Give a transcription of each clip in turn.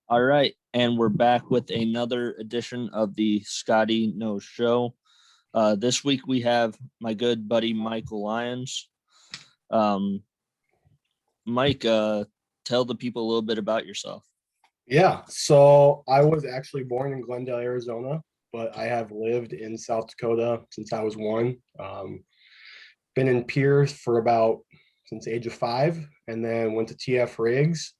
All right, and we're back with another edition of the Scotty Knows Show. This week we have my good buddy Michael Lyons. Um, Mike, tell the people a little bit about yourself. Yeah, so I was actually born in Glendale, Arizona, but I have lived in South Dakota since I was one. Been in Pierce for about since the age of 5, and then went to TF Riggs,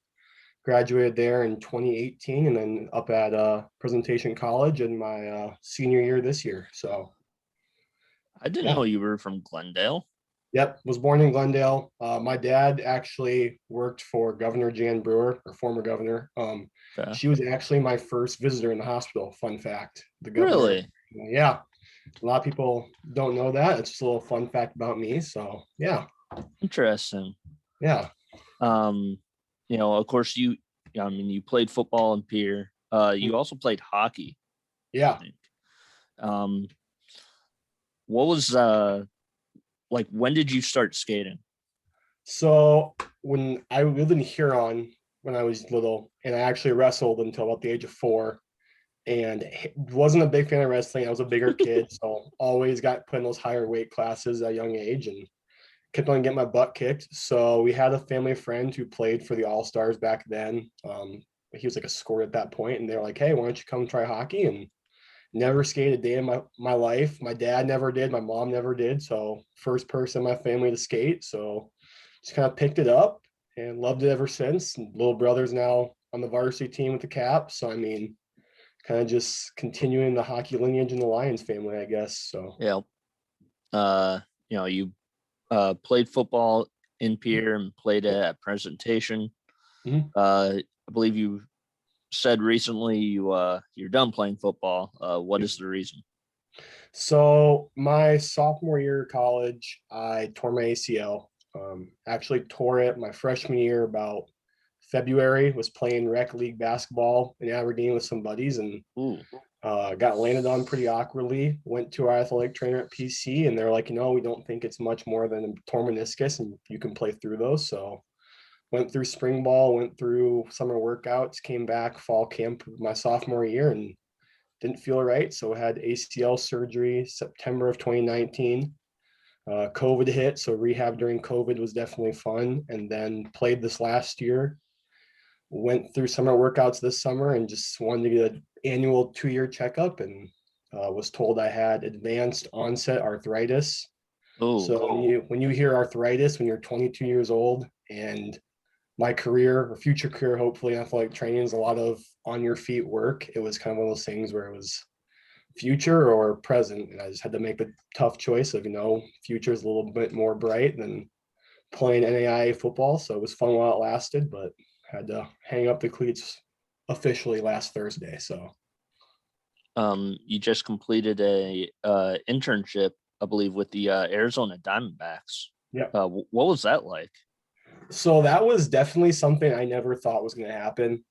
graduated there in 2018, and then up at Presentation College in my senior year this year. So I didn't yeah, know you were from Glendale. yep, was born in Glendale. My dad actually worked for Governor Jan Brewer, or former governor. Okay. She was actually my first visitor in the hospital. Fun fact, the governor. Really Yeah, a lot of people don't know that. It's just a little fun fact about me. So yeah, interesting. yeah, Um, of course, you played football in Pier. You also played hockey, I yeah. think. Um, what was like? When did you start skating? So when I lived in Huron when I was little, and I actually wrestled until about the age of 4, and wasn't a big fan of wrestling. I was a bigger kid, so always got put in those higher weight classes at a young age, and kept on getting my butt kicked. So we had a family friend who played for the All Stars back then. He was like a scorer at that point, and they're like, "Hey, why don't you come try hockey?" And never skated a day in my life. My dad never did. My mom never did. So first person in my family to skate. So just kind of picked it up and loved it ever since. And little brother's now on the varsity team with the Cap. So I mean, kind of just continuing the hockey lineage in the Lyons family, I guess. So Yeah. You played football in Pier and played at Presentation. mhm. I believe you said recently you're done playing football. What is the reason? So my sophomore year of college, I tore my ACL. Actually tore it my freshman year about February. Was playing rec league basketball in Aberdeen with some buddies, and Ooh, got landed on pretty awkwardly. Went to our athletic trainer at PC, and they're like, we don't think it's much more than a torn meniscus, and you can play through those. So went through spring ball, went through summer workouts, came back fall camp my sophomore year, and didn't feel right. So I had ACL surgery September of 2019. COVID hit, so rehab during COVID was definitely fun. And then played this last year. Went through summer workouts this summer and just wanted to get an annual 2-year checkup, and was told I had advanced onset arthritis. oh, So when you hear arthritis when you're 22 years old, and my career or future career, hopefully athletic training, is a lot of on your feet work. It was kind of one of those things where it was future or present, and I just had to make the tough choice of future is a little bit more bright than playing NAIA football. So it was fun while it lasted, but had to hang up the cleats officially last Thursday. So you just completed a internship, I believe, with the Arizona Diamondbacks. yeah, What was that like? so that was definitely something I never thought was going to happen.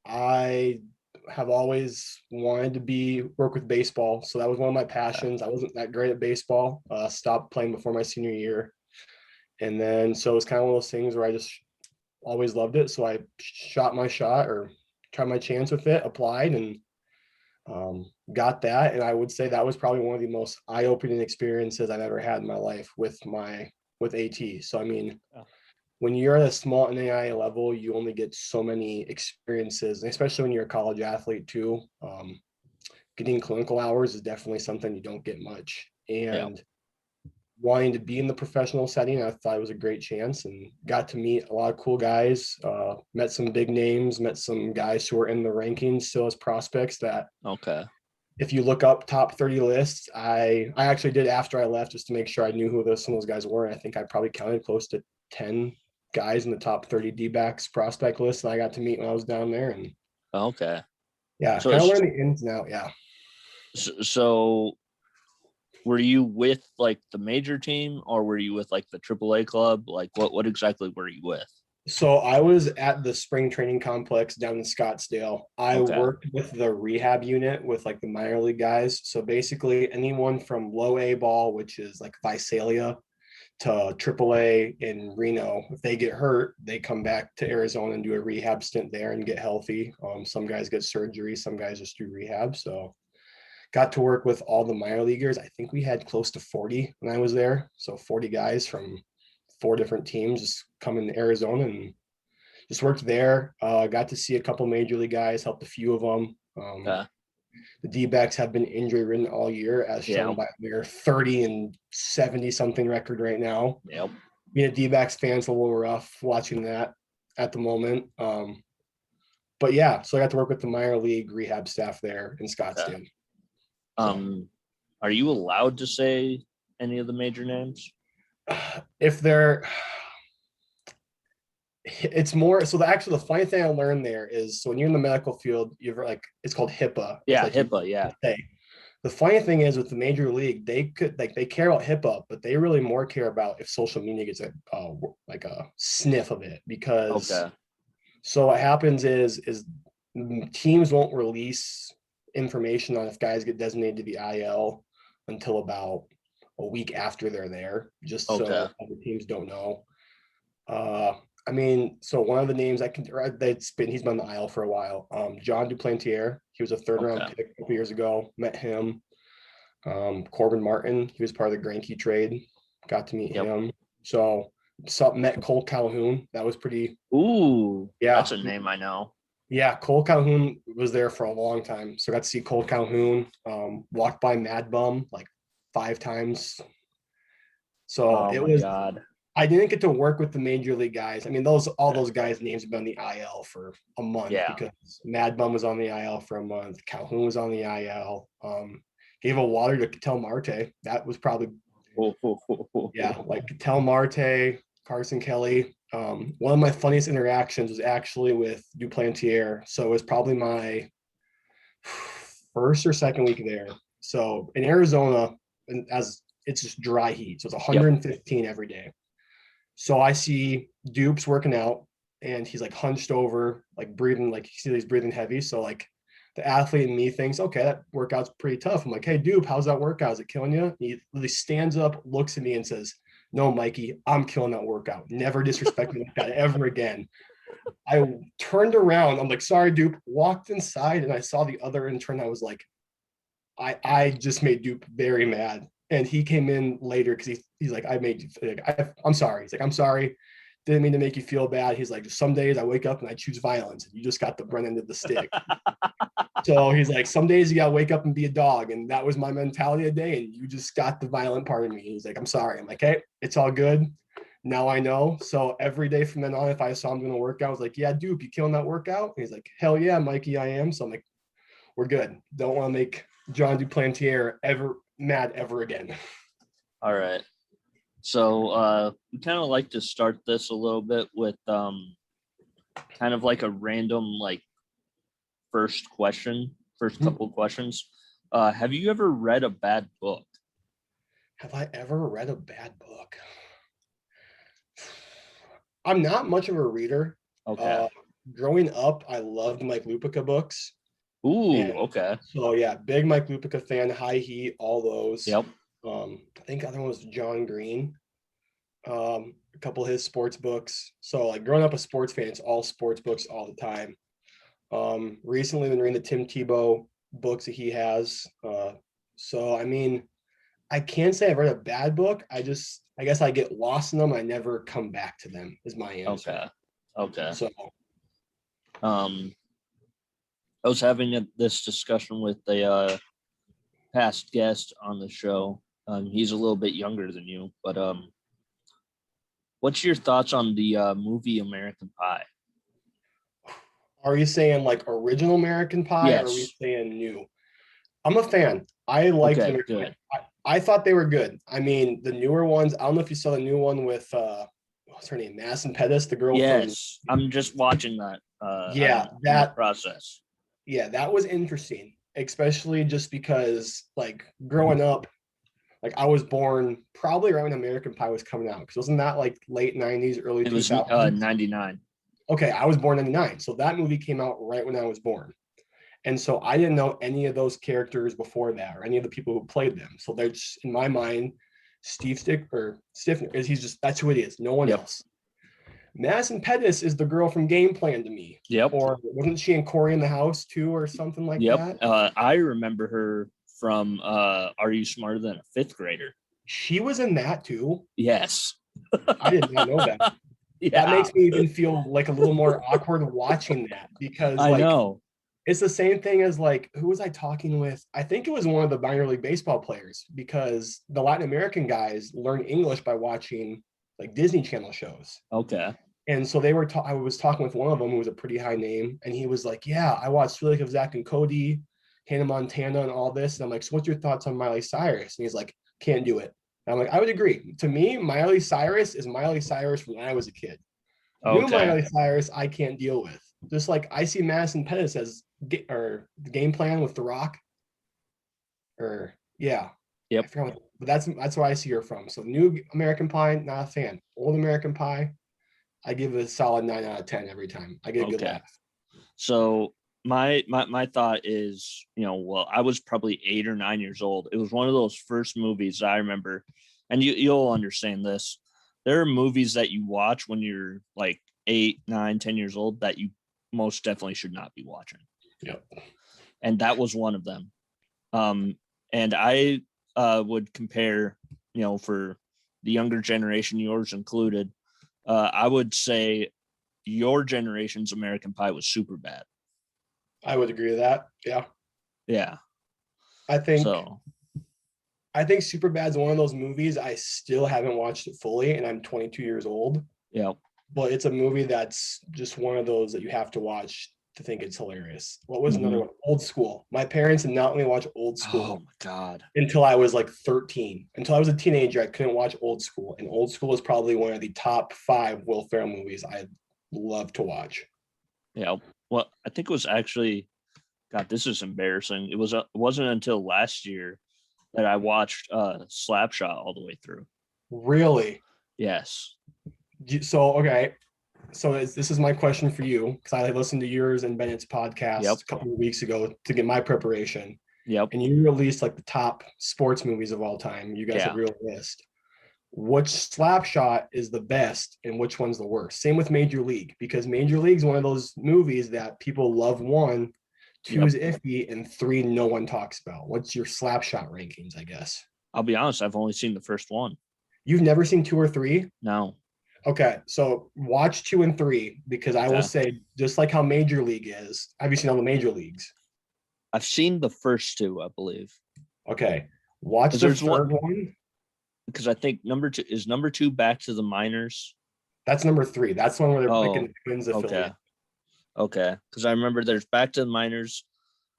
I have always wanted to be work with baseball, so that was one of my passions. I wasn't that great at baseball. Stopped playing before my senior year, and then so it's kind of one of those things where I just always loved it. So I shot my shot or tried my chance with it, applied, and got that. And I would say that was probably one of the most eye-opening experiences I've ever had in my life with AT. So I mean, Yeah. when you're at a small NAIA level, you only get so many experiences, especially when you're a college athlete too. Getting clinical hours is definitely something you don't get much. Yeah. And wanting to be in the professional setting, I thought it was a great chance, and got to meet a lot of cool guys. Met some big names, met some guys who are in the rankings still as prospects that Okay. if you look up top 30 lists, I actually did after I left just to make sure I knew who some of those guys were. And I think I probably counted close to 10 guys in the top 30 D-backs prospect list that I got to meet when I was down there. And Okay. yeah, So, kind of learn the ins and outs. Yeah. so were you with like the major team, or were you with like the AAA club? Like, what exactly were you with? So I was at the spring training complex down in Scottsdale. I Okay. worked with the rehab unit with like the minor league guys. So basically anyone from low A ball, which is like Visalia, to AAA in Reno. If they get hurt, they come back to Arizona and do a rehab stint there and get healthy. Some guys get surgery, some guys just do rehab. So got to work with all the minor leaguers. I think we had close to 40 when I was there. So 40 guys from 4 different teams just coming to Arizona and just worked there. Got to see a couple major league guys, helped a few of them. The D-backs have been injury ridden all year, as shown by their 30 and 70 something record right now. Yep. Being a D-backs fan is a little rough watching that at the moment. But yeah, so I got to work with the minor league rehab staff there in Scottsdale. Are you allowed to say any of the major names? If they're, it's more so. The funny thing I learned there is, so when you're in the medical field, you're like, it's called HIPAA. Yeah, like HIPAA. Yeah. The funny thing is with the major league, they care about HIPAA, but they really more care about if social media gets a sniff of it, because so what happens is teams won't release information on if guys get designated to the IL until about a week after they're there, just so other teams don't know. I mean, so one of the names he's been on the IL for a while. John Duplantier, he was a 3rd round pick a couple years ago. Met him. Corbin Martin, he was part of the Greinke trade. Got to meet him. So met Cole Calhoun. That was pretty. Ooh, yeah, that's a name I know. Yeah, Cole Calhoun was there for a long time, so got to see Cole Calhoun. Walked by Mad Bum like 5 times. So it was. God. I didn't get to work with the major league guys. I mean, all those guys' names have been on the IL for a month because Mad Bum was on the IL for a month. Calhoun was on the IL. Gave a water to Ketel Marte. That was probably like Ketel Marte, Carson Kelly. One of my funniest interactions was actually with Duplantier. So it was probably my first or second week there. So in Arizona, and as it's just dry heat, so it's 115 every day. So I see Dupes working out, and he's like hunched over, like breathing, like you see he's breathing heavy. So like the athlete in me thinks, okay, that workout's pretty tough. I'm like, hey, Dupe, how's that workout? Is it killing you? And he literally stands up, looks at me, and says, no, Mikey, I'm killing that workout. Never disrespect me like that ever again. I turned around. I'm like, sorry, Dupe. Walked inside, and I saw the other intern. I was like, I just made Dupe very mad. And he came in later because he's like, I made you. I'm sorry. He's like, I'm sorry. Didn't mean to make you feel bad. He's like, some days I wake up and I choose violence, and you just got the brunt end of the stick. So he's like, some days you gotta wake up and be a dog, and that was my mentality today, and you just got the violent part of me. He's like, I'm sorry. I'm like, hey, it's all good. Now I know. So every day from then on, if I saw him doing a workout, I was like, yeah, Dupe, you killing that workout? And he's like, hell yeah, Mikey, I am. So I'm like, we're good. Don't want to make John Duplantier ever mad ever again. All right. So we kind of like to start this a little bit with kind of like a random like first couple of questions. Have you ever read a bad book? Have I ever read a bad book? I'm not much of a reader. Okay. Growing up, I loved Mike Lupica books. Okay. So yeah, big Mike Lupica fan, High Heat, all those. Yep. I think other one was John Green. A couple of his sports books. So like growing up a sports fan, it's all sports books all the time. Recently been reading the Tim Tebow books that he has. So I mean, I can't say I've read a bad book. I guess I get lost in them. I never come back to them is my answer. Okay. So I was having this discussion with a past guest on the show. He's a little bit younger than you, but what's your thoughts on the movie American Pie? Are you saying like original American Pie, yes. or are we saying new? I'm a fan. I liked them. I thought they were good. I mean, the newer ones, I don't know if you saw the new one with what's her name? Madison Pettis, the girl. Yes, I'm just watching that. That process. Yeah, that was interesting, especially just because like growing up, like I was born probably around when American Pie was coming out, because wasn't that like late 90s, early 2000s? It was 99. Okay, I was born in 99, so that movie came out right when I was born. And so I didn't know any of those characters before that, or any of the people who played them. So they're just, in my mind, Steve Stifner is that's who it is. No one Yep. else. Madison Pettis is the girl from Game Plan to me. Yep. Or wasn't she in Corey in the House too, or something like Yep. that? I remember her from Are You Smarter Than a Fifth Grader? She was in that too. Yes. I did not know that. Yeah. That makes me even feel like a little more awkward watching that because I know. it's the same thing as like, who was I talking with? I think it was one of the minor league baseball players because the Latin American guys learn English by watching like Disney Channel shows. Okay. And so I was talking with one of them who was a pretty high name, and he was like, yeah, I watched Really of Zach and Cody, Hannah Montana, and all this. And I'm like, so what's your thoughts on Miley Cyrus? And he's like, can't do it. And I'm like, I would agree. To me, Miley Cyrus is Miley Cyrus from when I was a kid. New Miley Cyrus, I can't deal with. Just like I see Madison Pettis as the Game Plan with The Rock. Or yeah. Yep. But that's where I see her from. So New American Pie, not a fan. Old American Pie, I give it a solid 9 out of 10 every time. I get a good laugh. So my thought is, well, I was probably 8 or 9 years old. It was one of those first movies I remember, and you'll understand this. There are movies that you watch when you're like 8, 9, 10 years old that you most definitely should not be watching. Yep. And that was one of them. And I would compare, for the younger generation, yours included, I would say your generation's American Pie was super bad. I would agree with that. Yeah. Yeah. I think Superbad's one of those movies I still haven't watched it fully, and I'm 22 years old. Yeah. But it's a movie that's just one of those that you have to watch to think it's hilarious. What was another one? Old School. My parents did not let me watch Old School. Oh my God. Until I was like 13. Until I was a teenager, I couldn't watch Old School. And Old School is probably one of the top 5 Will Ferrell movies I love to watch. Yeah. Well, I think it was actually, God, this is embarrassing. It wasn't until last year that I watched Slapshot all the way through. Really? Yes. So, okay. So this is my question for you, because I listened to yours and Bennett's podcast a couple of weeks ago to get my preparation. Yep. And you released like the top sports movies of all time. You guys have a real list. Which Slapshot is the best and which one's the worst? Same with Major League, because Major League is one of those movies that people love 1, 2 is iffy, and 3 no one talks about. What's your Slapshot rankings, I guess? I'll be honest, I've only seen the first one. You've never seen 2 or 3? No. Okay, so watch 2 and 3, because I will say, just like how Major League is, have you seen all the Major Leagues? I've seen the first 2, I believe. Okay, watch the third one. Because I think number 2 Back to the Minors. That's number 3. That's the one where they're picking the Twins affiliate. Okay, because I remember there's Back to the Minors.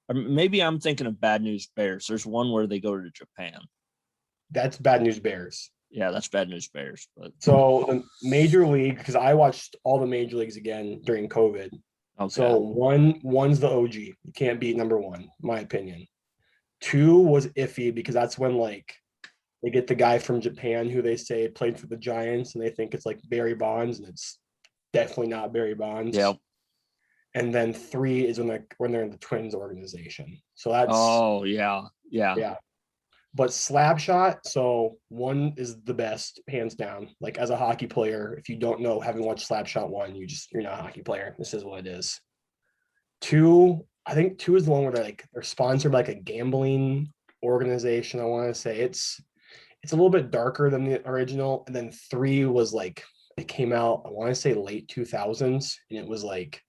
Or maybe I'm thinking of Bad News Bears. There's one where they go to Japan. That's Bad News Bears. Yeah, that's Bad News Bears. But so the Major League, because I watched all the Major Leagues again during COVID. Okay. So one's the OG. You can't beat number 1, my opinion. 2 was iffy because that's when like they get the guy from Japan who they say played for the Giants, and they think it's like Barry Bonds, and it's definitely not Barry Bonds. Yep. And then 3 is when they're in the Twins organization. So that's yeah. But Slapshot, so 1 is the best, hands down. Like as a hockey player, if you don't know, having watched Slapshot 1, you're not a hockey player. This is what it is. 2, I think 2 is the one where they're sponsored by like a gambling organization. I want to say it's a little bit darker than the original. And then 3 was like, it came out, I want to say late 2000s, and it was like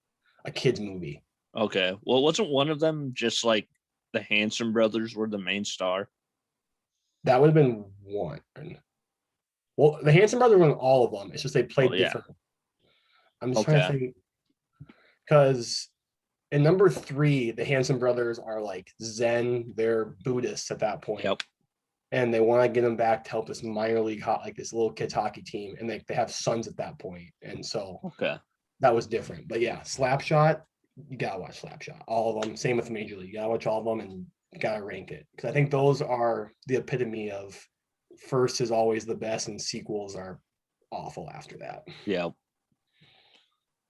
a kid's movie. Okay. Well, wasn't one of them just like the Hanson brothers were the main star? That would have been 1. Well, the Hanson brothers were in all of them. It's just they played different. I'm just trying to think, because in number 3, the Hanson brothers are like Zen. They're Buddhists at that point. Yep. And they want to get them back to help this minor league like this little kids hockey team, and they have sons at that point. And so that was different. But yeah, Slapshot, you gotta watch Slapshot. All of them. Same with Major League. You gotta watch all of them and gotta rank it, because I think those are the epitome of first is always the best and sequels are awful after that. Yeah.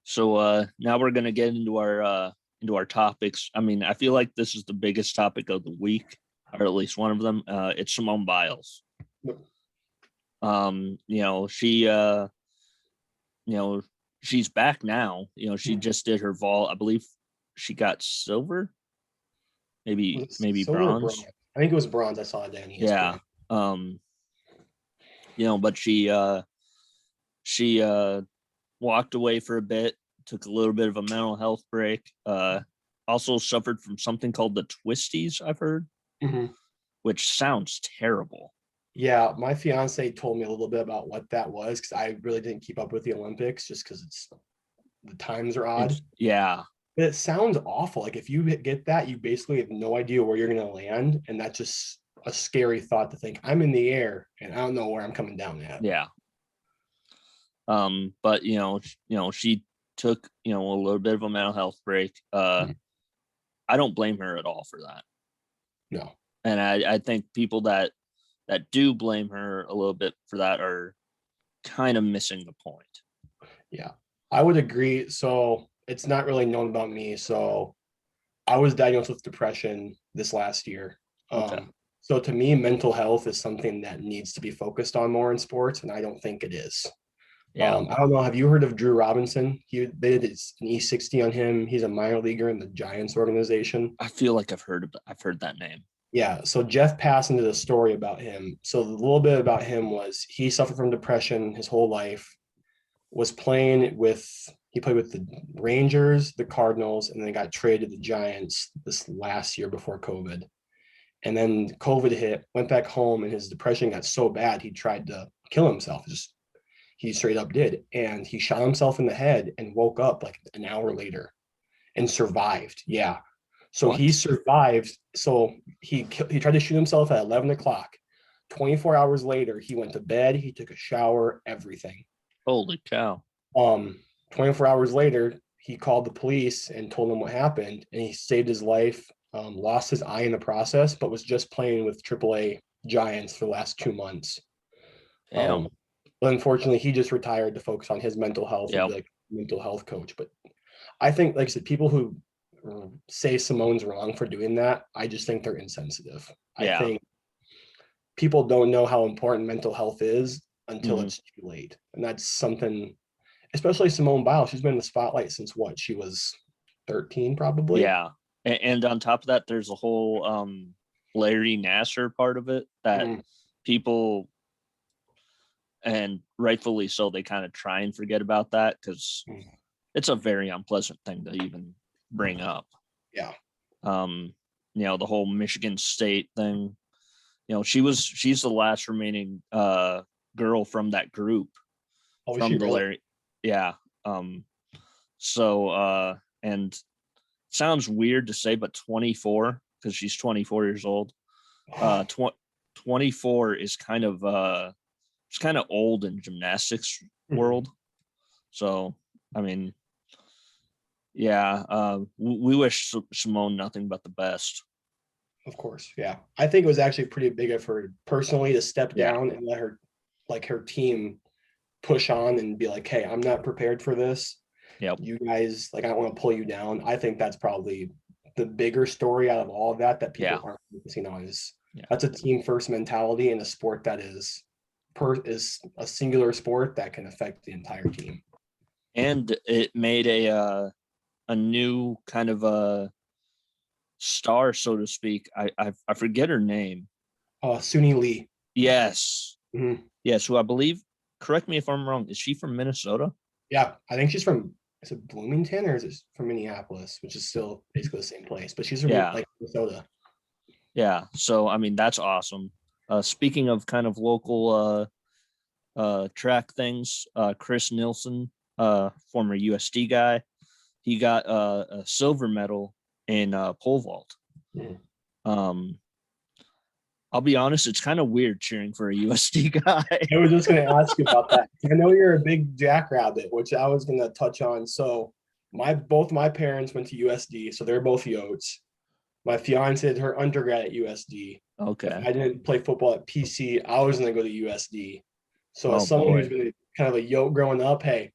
So now we're gonna get into our topics. I mean, I feel like this is the biggest topic of the week, or at least one of them. It's Simone Biles. She she's back now. She just did her vault. I believe she got silver, maybe Silver or bronze. bronze? I think it was bronze. I saw it on Yeah. ESPN. But she walked away for a bit, took a little bit of a mental health break. Also suffered from something called the twisties, I've heard, which sounds terrible. Yeah, my fiance told me a little bit about what that was because I really didn't keep up with the Olympics just because the times are odd. Yeah. But it sounds awful. Like if you get that, you basically have no idea where you're going to land, and that's just a scary thought to think I'm in the air and I don't know where I'm coming down at. Yeah. But she took a little bit of a mental health break. I don't blame her at all for that. No. And I think people that do blame her a little bit for that are kind of missing the point. Yeah, I would agree. So it's not really known about me. So I was diagnosed with depression this last year. Okay. So to me, mental health is something that needs to be focused on more in sports, and I don't think it is. Yeah. I don't know. Have you heard of Drew Robinson? They did an E60 on him. He's a minor leaguer in the Giants organization. I feel like I've heard that name. Yeah. So Jeff passed into the story about him. So a little bit about him was he suffered from depression his whole life. He played with the Rangers, the Cardinals, and then got traded to the Giants this last year before COVID. And then COVID hit, went back home, and his depression got so bad he tried to kill himself. He straight up did. And he shot himself in the head and woke up like an hour later and survived. Yeah. So What? he survived. So he tried to shoot himself at 11 o'clock. 24 hours later, he went to bed, he took a shower, everything. Holy cow. 24 hours later, he called the police and told them what happened, and he saved his life, lost his eye in the process, but was just playing with AAA Giants for the last 2 months. Damn. But unfortunately, he just retired to focus on his mental health and be like a mental health coach. But I think, like I said, people who say Simone's wrong for doing that, I just think they're insensitive. Yeah. I think people don't know how important mental health is until it's too late. And that's something, especially Simone Biles, she's been in the spotlight since what? She was 13 probably. Yeah. And on top of that, there's a whole Larry Nassar part of it that people, and rightfully so, they kind of try and forget about that because it's a very unpleasant thing to even bring up. Yeah. The whole Michigan State thing, she's the last remaining girl from that group. Oh, from the Larry. Yeah. And sounds weird to say, but 24, because she's 24 years old. 24 is kind of it's kind of old in gymnastics world. So, I mean, yeah, we wish Simone nothing but the best. Of course. Yeah. I think it was actually pretty big of her personally to step down and let her team push on and be like, hey, I'm not prepared for this. Yep. You guys, I don't want to pull you down. I think that's probably the bigger story out of all of that people aren't focusing on is that's a team first mentality in a sport that is a singular sport that can affect the entire team. And it made a new kind of a star, so to speak. I forget her name. Suni Lee. Yes. Yes, who I believe, correct me if I'm wrong, is she from Minnesota? Yeah, I think she's from, is it Bloomington or is it from Minneapolis, which is still basically the same place, but she's from Minnesota. Yeah, so I mean that's awesome. Speaking of kind of local track things, Chris Nielsen, former USD guy, he got a silver medal in pole vault. I'll be honest, it's kind of weird cheering for a USD guy. I was just going to ask you about that. I know you're a big jackrabbit, which I was going to touch on. So both my parents went to USD, so they're both Yotes. My fiance did her undergrad at USD. Okay. If I didn't play football at PC, I was going to go to USD. So as someone who's been kind of a Yote growing up, hey,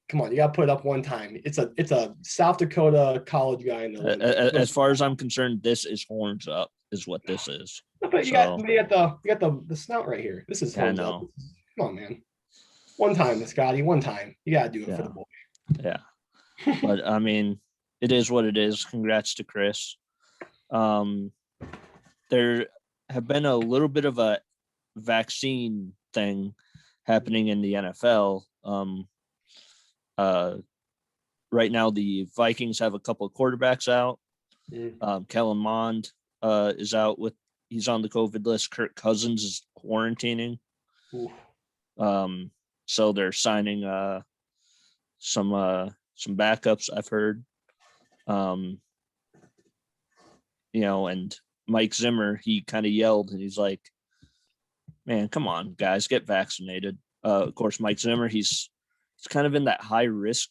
come on, you got to put it up one time. It's a South Dakota college guy. As far as I'm concerned, this is horns up, is what this is. But you got the snout right here. This is horns up. Come on, man. One time, Scotty. One time. You gotta do it for Yeah. the boy. Yeah. But I mean, it is what it is. Congrats to Chris. There have been a little bit of a vaccine thing happening in the NFL. Right now, the Vikings have a couple of quarterbacks out. Kellen Mond is out he's on the COVID list. Kirk Cousins is quarantining. So they're signing some backups, I've heard. And Mike Zimmer, he kind of yelled and he's like, man, come on, guys, get vaccinated. Of course, Mike Zimmer, he's kind of in that high risk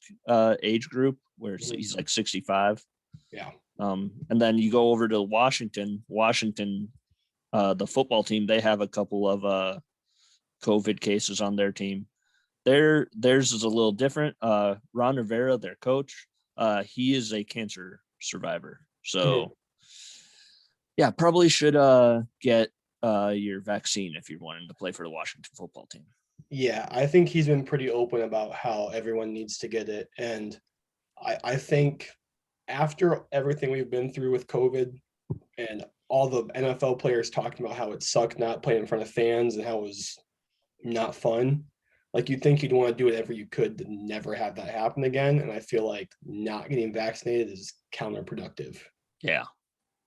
age group where he's like 65. Yeah. And then you go over to Washington, the football team, they have a couple of COVID cases on their team. Theirs is a little different. Ron Rivera, their coach, he is a cancer survivor. So yeah, probably should get your vaccine if you're wanting to play for the Washington football team. Yeah, I think he's been pretty open about how everyone needs to get it. And I think after everything we've been through with COVID and all the NFL players talking about how it sucked not playing in front of fans and how it was not fun, like you'd think you'd want to do whatever you could to never have that happen again. And I feel like not getting vaccinated is counterproductive. Yeah.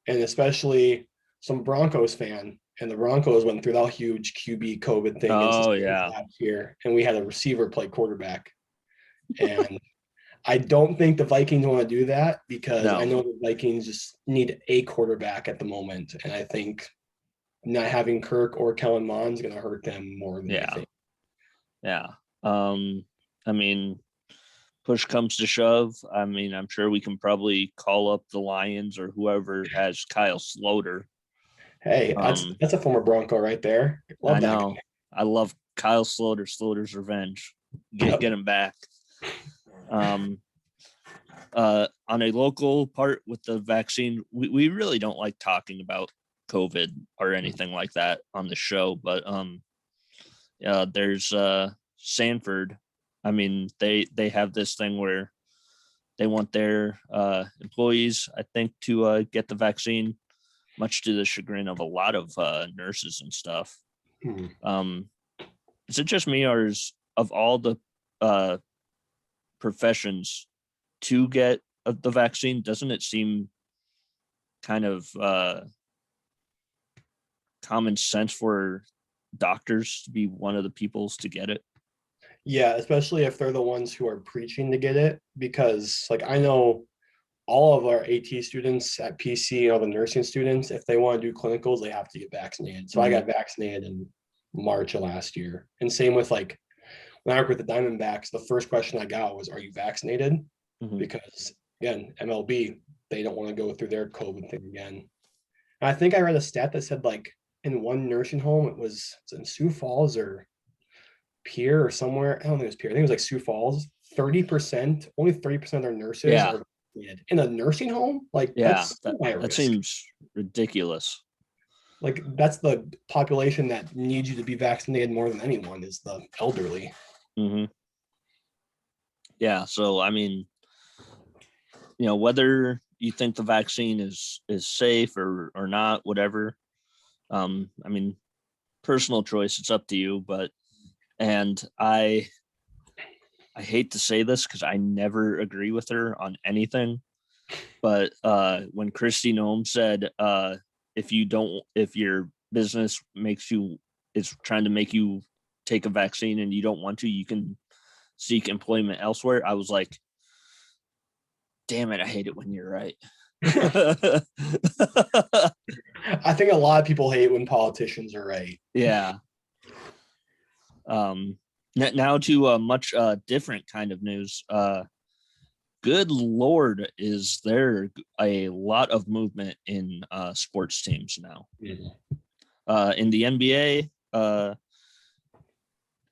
And especially some Broncos fan, and the Broncos went through that huge QB COVID thing last year, and we had a receiver play quarterback. And I don't think the Vikings want to do that because I know the Vikings just need a quarterback at the moment, and I think not having Kirk or Kellen Mond is going to hurt them more than anything. Yeah. I mean, push comes to shove. I mean, I'm sure we can probably call up the Lions or whoever has Kyle Sloter. Hey, that's a former Bronco right there. I know. I love Kyle Sloter's revenge. Get him back. On a local part with the vaccine, we really don't like talking about COVID or anything like that on the show, but there's Sanford. I mean, they have this thing where they want their employees, I think, to get the vaccine, much to the chagrin of a lot of nurses and stuff. Is it just me, or is of all the professions to get the vaccine, doesn't it seem kind of common sense for doctors to be one of the peoples to get it? Yeah, especially if they're the ones who are preaching to get it, because like I know all of our AT students at PC and all the nursing students, if they want to do clinicals, they have to get vaccinated. So I got vaccinated in March of last year. And same with like when I worked with the Diamondbacks, the first question I got was, are you vaccinated? Because again, MLB, they don't want to go through their COVID thing again. And I think I read a stat that said like in one nursing home, it was in Sioux Falls or Pierre or somewhere. I don't think it was Pierre. I think it was like Sioux Falls. 30%, only 30% of their nurses are vaccinated in a nursing home. Like that seems ridiculous. Like that's the population that needs you to be vaccinated more than anyone is the elderly. Yeah. So, I mean, whether you think the vaccine is safe or not, whatever. I mean, personal choice, it's up to you, and I hate to say this because I never agree with her on anything, but when Kristi Noem said, if your business is trying to make you take a vaccine and you don't want to, you can seek employment elsewhere. I was like, damn it, I hate it when you're right. I think a lot of people hate when politicians are right. Yeah. Now to a much different kind of news. Good Lord, is there a lot of movement in sports teams now? In the NBA,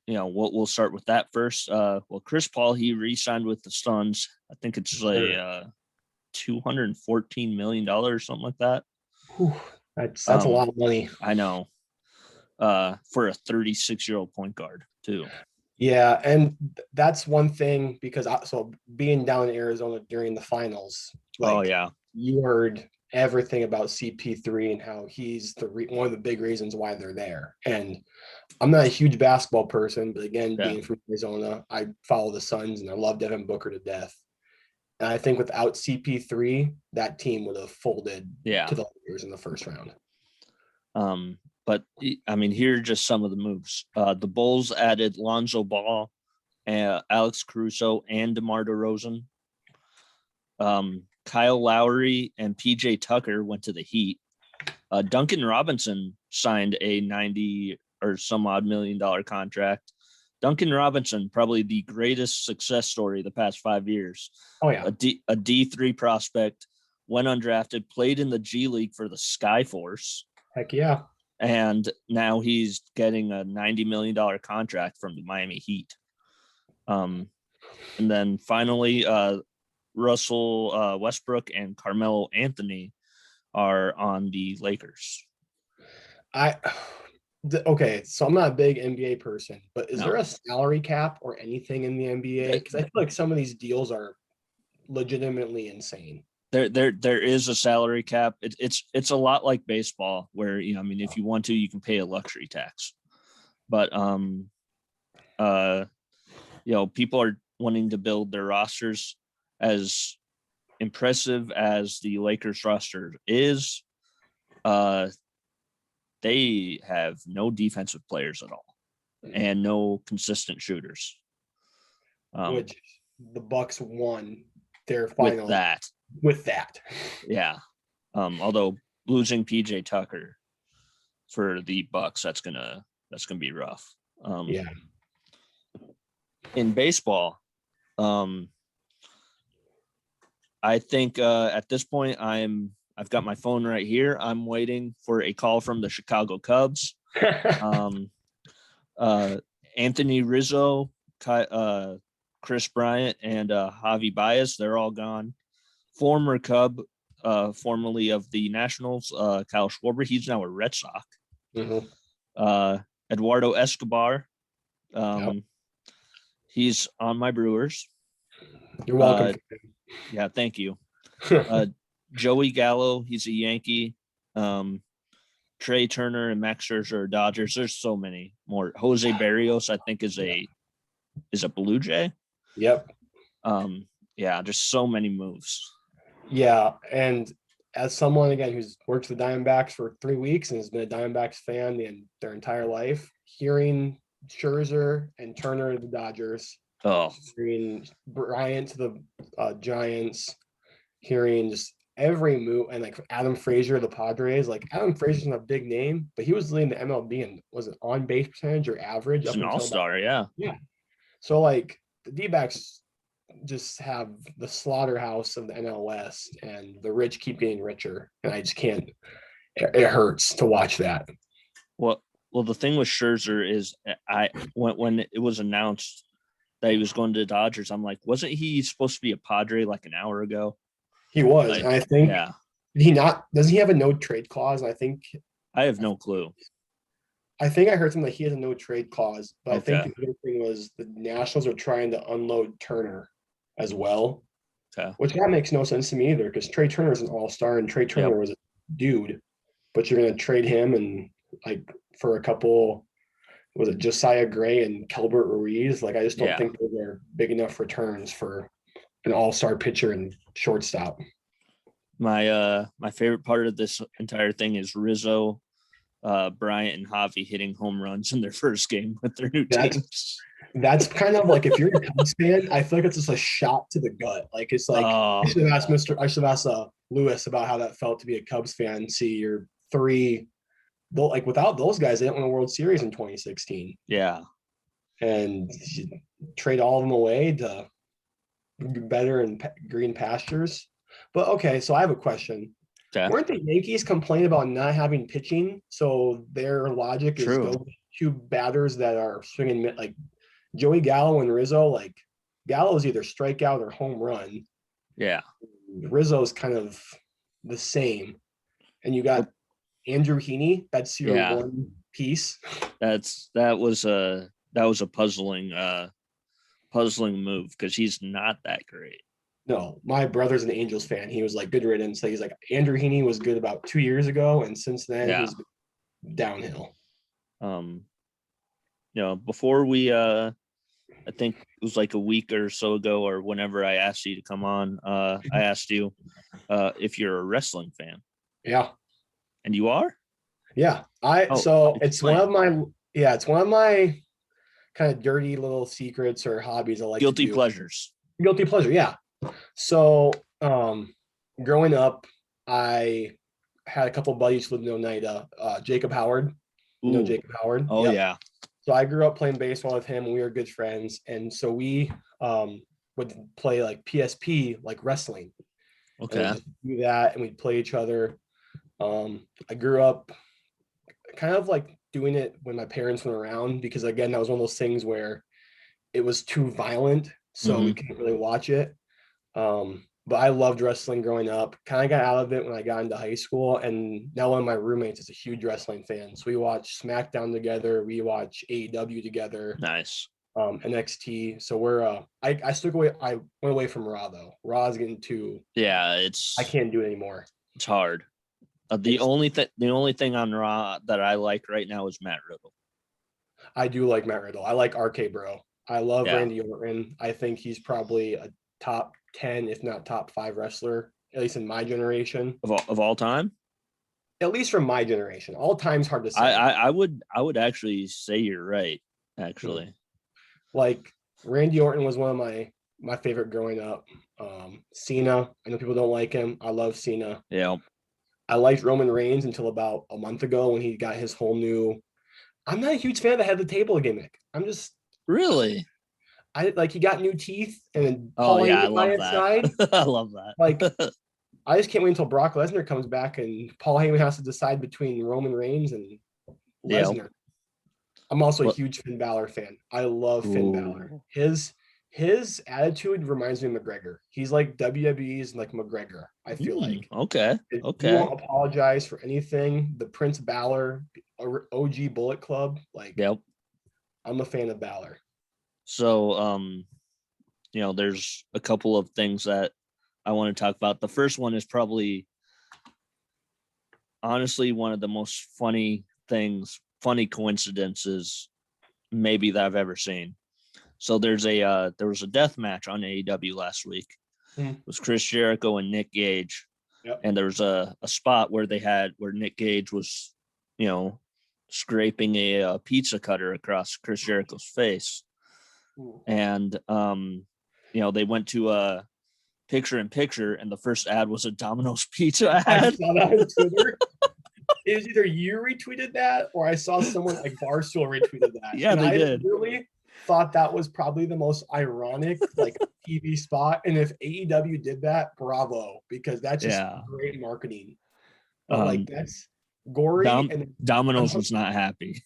we'll start with that first. Well, Chris Paul, he re-signed with the Suns. I think it's like $214 million or something like that. That's a lot of money. I know. for a 36-year-old point guard too. Yeah, and that's one thing because so being down in Arizona during the finals, Oh like yeah, you heard everything about CP3 and how he's one of the big reasons why they're there. And I'm not a huge basketball person, but again, yeah, being from Arizona, I follow the Suns and I love Devin Booker to death. And I think without CP3, that team would have folded yeah. to the Lakers in the first round. But I mean, here are just some of the moves. The Bulls added Lonzo Ball, Alex Caruso, and DeMar DeRozan. Kyle Lowry and PJ Tucker went to the Heat. Duncan Robinson signed a 90 or some odd $1 million contract. Duncan Robinson, probably the greatest success story the past 5 years. Oh yeah, a D3 prospect, went undrafted, played in the G League for the Skyforce. heck yeah. And now he's getting a $90 million contract from the Miami Heat. And then finally, Russell Westbrook and Carmelo Anthony are on the Lakers. Okay, so I'm not a big NBA person, but is No. there a salary cap or anything in the NBA? Because I feel like some of these deals are legitimately insane. There is a salary cap. It's a lot like baseball, where I mean, if you want to, you can pay a luxury tax. But people are wanting to build their rosters. As impressive as the Lakers roster is, they have no defensive players at all and no consistent shooters. Which the Bucks won their final with that. Yeah. Although losing PJ Tucker for the Bucks, that's gonna be rough. Yeah. In baseball, I think at this point I've got my phone right here. I'm waiting for a call from the Chicago Cubs. Anthony Rizzo, Chris Bryant, and Javi Baez, they're all gone. Former Cub, formerly of the Nationals, Kyle Schwarber, he's now a Red Sox. Mm-hmm. Eduardo Escobar, he's on my Brewers. You're welcome. Yeah, thank you. Joey Gallo, he's a Yankee. Trey Turner and Max Scherzer are Dodgers. There's so many more. Jose Barrios, I think, is a Blue Jay. Yep. Yeah, just so many moves. Yeah, and as someone again who's worked for the Diamondbacks for 3 weeks and has been a Diamondbacks fan their entire life, hearing Scherzer and Turner to the Dodgers, hearing Bryant to the Giants, hearing just every move, and like Adam Frazier, the Padres. Like Adam Frazier's not a big name, but he was leading the MLB and was it on base percentage or average? He's an all-star, yeah. Yeah. So like the D-backs just have the slaughterhouse of the NL West, and the rich keep getting richer, and I just can't. It hurts to watch that. Well, the thing with Scherzer is, when it was announced that he was going to the Dodgers, I'm like, wasn't he supposed to be a Padre like an hour ago? He was, and I think doesn't he have a no trade clause? I have no clue. I think I heard something that he has a no trade clause, but I think the other thing was the Nationals are trying to unload Turner as well, which that makes no sense to me either, because Trey Turner is an all-star and Trey Turner was a dude, but you're going to trade him and like for a couple, was it Josiah Gray and Kelbert Ruiz? Like I just don't think those are big enough returns for an all-star pitcher and shortstop. My favorite part of this entire thing is Rizzo, Bryant, and Javi hitting home runs in their first game with their new teams. That's kind of like, if you're a Cubs fan, I feel like it's just a shot to the gut. Like it's like I should have asked Lewis about how that felt to be a Cubs fan. See your three, like without those guys, they didn't win a World Series in 2016. Yeah, and trade all of them away to better and green pastures. But okay, so I have a question. Okay. Weren't the Yankees complaining about not having pitching? So their logic is go two batters that are swinging like Joey Gallo and Rizzo. Like Gallo's either strikeout or home run. Yeah. Rizzo's kind of the same. And you got Andrew Heaney. That's your one peace. That was a puzzling move because he's not that great. No, my brother's an Angels fan. He was like, good riddance. So he's like, Andrew Heaney was good about 2 years ago, and since then Yeah. he's been downhill. Before we I think it was like a week or so ago, or whenever I asked you to come on, I asked you if you're a wrestling fan. Yeah. And you are? Yeah. It's one of my kind of dirty little secrets or hobbies I like Guilty to do. pleasures. Guilty pleasure, yeah. So growing up, I had a couple buddies who lived in Oneida. Jacob Howard. You know Jacob Howard? Oh, yep. Yeah. So I grew up playing baseball with him, and we were good friends. And so we would play like PSP, like wrestling. Okay. And we'd do that, and we'd play each other. I grew up kind of like doing it when my parents went around, because again, that was one of those things where it was too violent, so we couldn't really watch it. But I loved wrestling growing up. Kind of got out of it when I got into high school, and now one of my roommates is a huge wrestling fan. So we watch SmackDown together, we watch AEW together. Nice. NXT. So we're I stuck away. I went away from Raw though. Raw is getting too. Yeah, I can't do it anymore. It's hard. The only thing on Raw that I like right now is Matt Riddle. I do like Matt Riddle. I like RK Bro. I love Randy Orton. I think he's probably a top 10, if not top 5 wrestler, at least in my generation. Of all time? At least from my generation. All time's hard to say. I would actually say you're right, actually. Like Randy Orton was one of my favorite growing up. Cena, I know people don't like him. I love Cena. Yeah. I liked Roman Reigns until about a month ago when he got his whole new. I'm not a huge fan of the head of the table gimmick. I'm just really. I like he got new teeth and Paul I love that. Side. I love that. Like I just can't wait until Brock Lesnar comes back and Paul Heyman has to decide between Roman Reigns and Lesnar. Yep. I'm also a huge Finn Balor fan. I love Finn Balor. His attitude reminds me of McGregor. He's like WWE's like McGregor, I feel like. Okay. He won't apologize for anything. The Prince Balor, OG Bullet Club, like I'm a fan of Balor. So there's a couple of things that I want to talk about. The first one is probably honestly one of the most funny coincidences maybe that I've ever seen. So there was a death match on AEW last week. It was Chris Jericho and Nick Gage. Yep. And there was a spot where Nick Gage was, scraping a pizza cutter across Chris Jericho's face. And they went to a picture-in-picture, and the first ad was a Domino's pizza ad. I saw that on Twitter. It was either you retweeted that or I saw someone like Barstool retweeted that. Yeah, and they did. Really thought that was probably the most ironic like TV spot. And if AEW did that, bravo, because that's just great marketing. Like that's gory. And Domino's was not happy.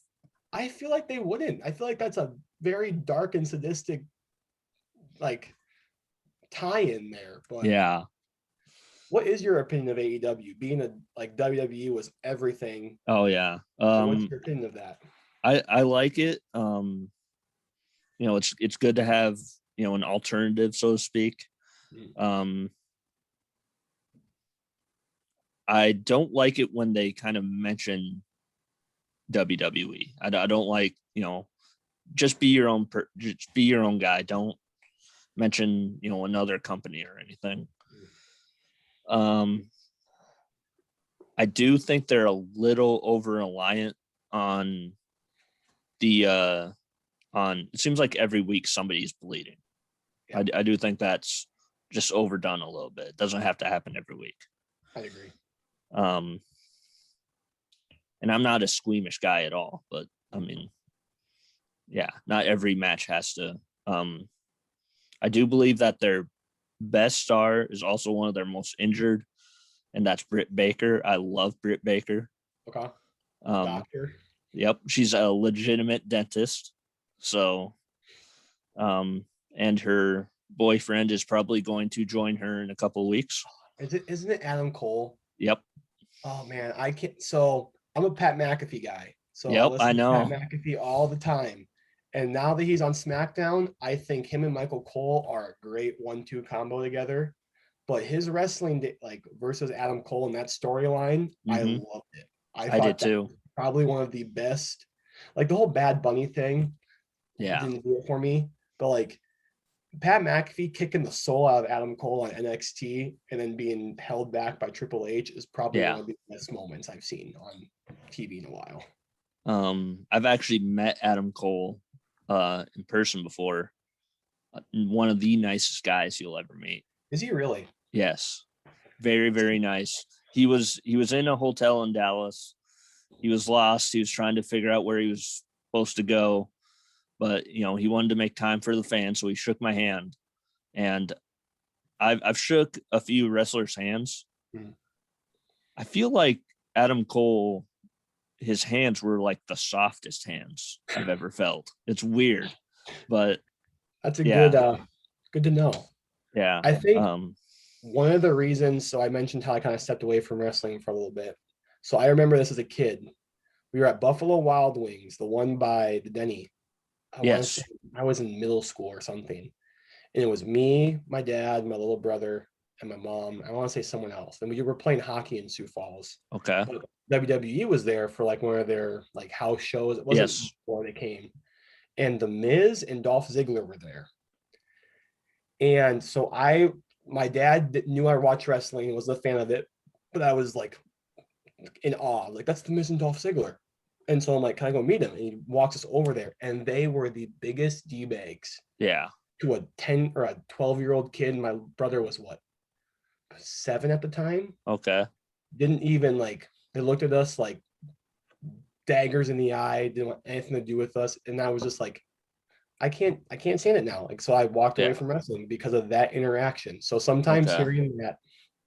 I feel like they wouldn't. I feel like that's a very dark and sadistic like tie in there. But yeah. What is your opinion of AEW? Being WWE was everything. Oh yeah. What's your opinion of that? I like it. It's good to have, an alternative, so to speak. I don't like it when they kind of mention WWE. I don't like, just be your own guy. Don't mention, another company or anything. I do think they're a little over reliant on it seems like every week somebody's bleeding. Yeah. I do think that's just overdone a little bit. It doesn't have to happen every week. I agree. And I'm not a squeamish guy at all, but I mean, yeah, not every match has to. I do believe that their best star is also one of their most injured, and that's Britt Baker. I love Britt Baker. Okay. Doctor. Yep, she's a legitimate dentist. So, and her boyfriend is probably going to join her in a couple of weeks. Isn't it Adam Cole? Yep. Oh man, I can't. So I'm a Pat McAfee guy. So I Yep, I listen to Pat know. McAfee all the time. And now that he's on SmackDown, I think him and Michael Cole are a great 1-2 combo together. But his wrestling like versus Adam Cole in that storyline, I Hmm. loved it. I I did thought that too. was probably one of the best. Like the whole Bad Bunny thing Yeah, didn't do it for me, but like Pat McAfee kicking the soul out of Adam Cole on NXT and then being held back by Triple H is probably yeah. one of the best moments I've seen on TV in a while. I've actually met Adam Cole in person before. One of the nicest guys you'll ever meet. Is he really? Yes. Very, very nice. He was in a hotel in Dallas. He was lost. He was trying to figure out where he was supposed to go, but he wanted to make time for the fans, so he shook my hand. And I've shook a few wrestlers' hands. Mhm. I feel like Adam Cole, his hands were like the softest hands I've ever felt. It's weird, but That's a yeah, good to know. yeah. I think one of the reasons, so I mentioned how I kind of stepped away from wrestling for a little bit. So I remember this as a kid. We were at Buffalo Wild Wings, the one by the Denny. I want to say Yes. I was in middle school or something. And it was me, my dad, my little brother, and my mom. I want to say someone else. And we were playing hockey in Sioux Falls. Okay. But WWE was there for like one of their like house shows. It wasn't Yes. before they came. And The Miz and Dolph Ziggler were there. And so my dad knew I watched wrestling and was a fan of it, but I was like in awe. Like, that's The Miz and Dolph Ziggler. And so I'm like, can I go meet him? And he walks us over there. And they were the biggest D-bags Yeah. to a 10 or a 12-year-old kid. My brother was what, 7 at the time? Okay. Didn't even like, they looked at us like daggers in the eye, didn't want anything to do with us. And I was just like, I can't stand it now. Like, so I walked away Yeah. from wrestling because of that interaction. So sometimes Okay. hearing that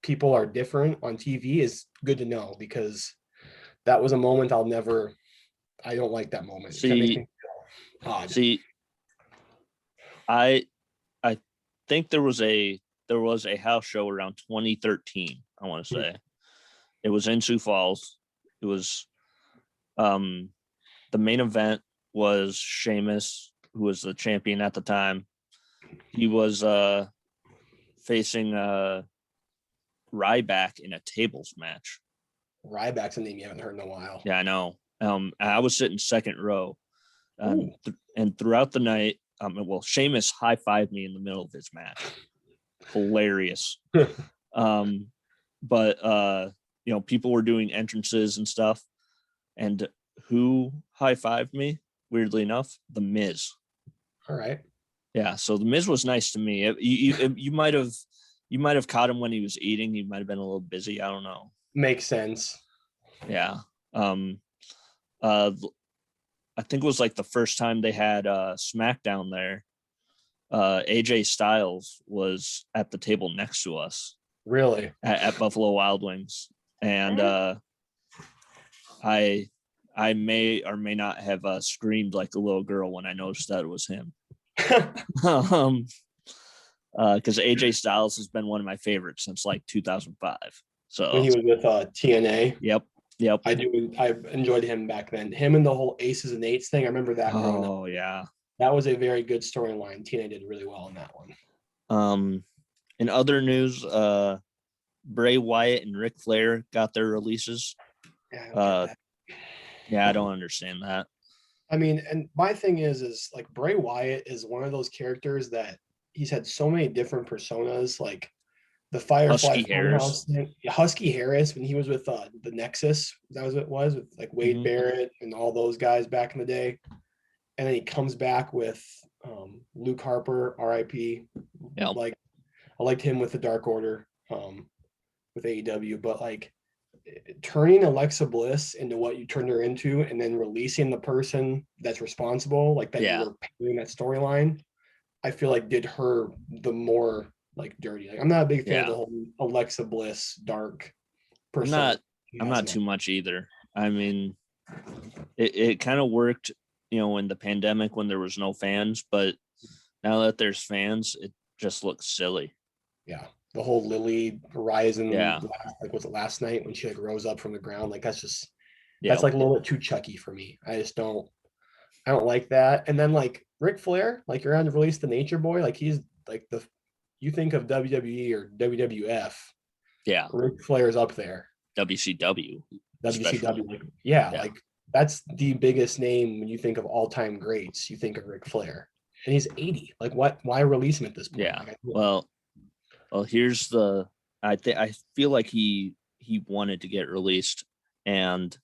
people are different on TV is good to know, because that was a moment I don't like that moment. It kind of makes me feel odd. See, I I think there was a house show around 2013, I want to say. It was in Sioux Falls. It was the main event was Sheamus, who was the champion at the time. He was facing Ryback in a tables match. Ryback's a name you haven't heard in a while. Yeah, I know. I was sitting second row. And throughout the night, Sheamus high-fived me in the middle of his match. Hilarious. But people were doing entrances and stuff. And who high-fived me? Weirdly enough, The Miz. All right. Yeah, so The Miz was nice to me. You might have caught him when he was eating. He might have been a little busy. I don't know. Makes sense. Yeah. I think it was like the first time they had SmackDown there. AJ Styles was at the table next to us. Really? At Buffalo Wild Wings. And I may or may not have screamed like a little girl when I noticed that it was him. Because AJ Styles has been one of my favorites since like 2005. So when he was with TNA. Yep. I enjoyed him back then. Him and the whole Aces and Eights thing. I remember that. Oh yeah. That was a very good storyline. TNA did really well in that one. In other news, Bray Wyatt and Ric Flair got their releases. Yeah, I don't understand that. I mean, and my thing is like Bray Wyatt is one of those characters that he's had so many different personas, like the Firefly Funhouse thing. Husky Harris, when he was with the Nexus, that was what it was, with like Wade Barrett and all those guys back in the day. And then he comes back with Luke Harper, RIP. Yep. Like, I liked him with the Dark Order with AEW, but like turning Alexa Bliss into what you turned her into and then releasing the person that's responsible, like that you were paying that storyline, I feel like did her the more like dirty. Like, I'm not a big fan of the whole Alexa Bliss dark person. I'm not too much either. I mean, it kind of worked, in the pandemic when there was no fans, but now that there's fans, it just looks silly. Yeah. The whole Lily Horizon, yeah. like was it last night when she like rose up from the ground? Like, that's just Yeah. That's like a little bit too Chucky for me. I don't like that. And then like Ric Flair, like you're on to release the Nature Boy, like he's like you think of WWE or WWF, Yeah. Ric Flair's up there. WCW. WCW, Especially. like Yeah. like that's the biggest name when you think of all-time greats. You think of Ric Flair, and he's 80. Like what? Why release him at this point? Yeah. Like, Well, here's the. I feel like he wanted to get released, and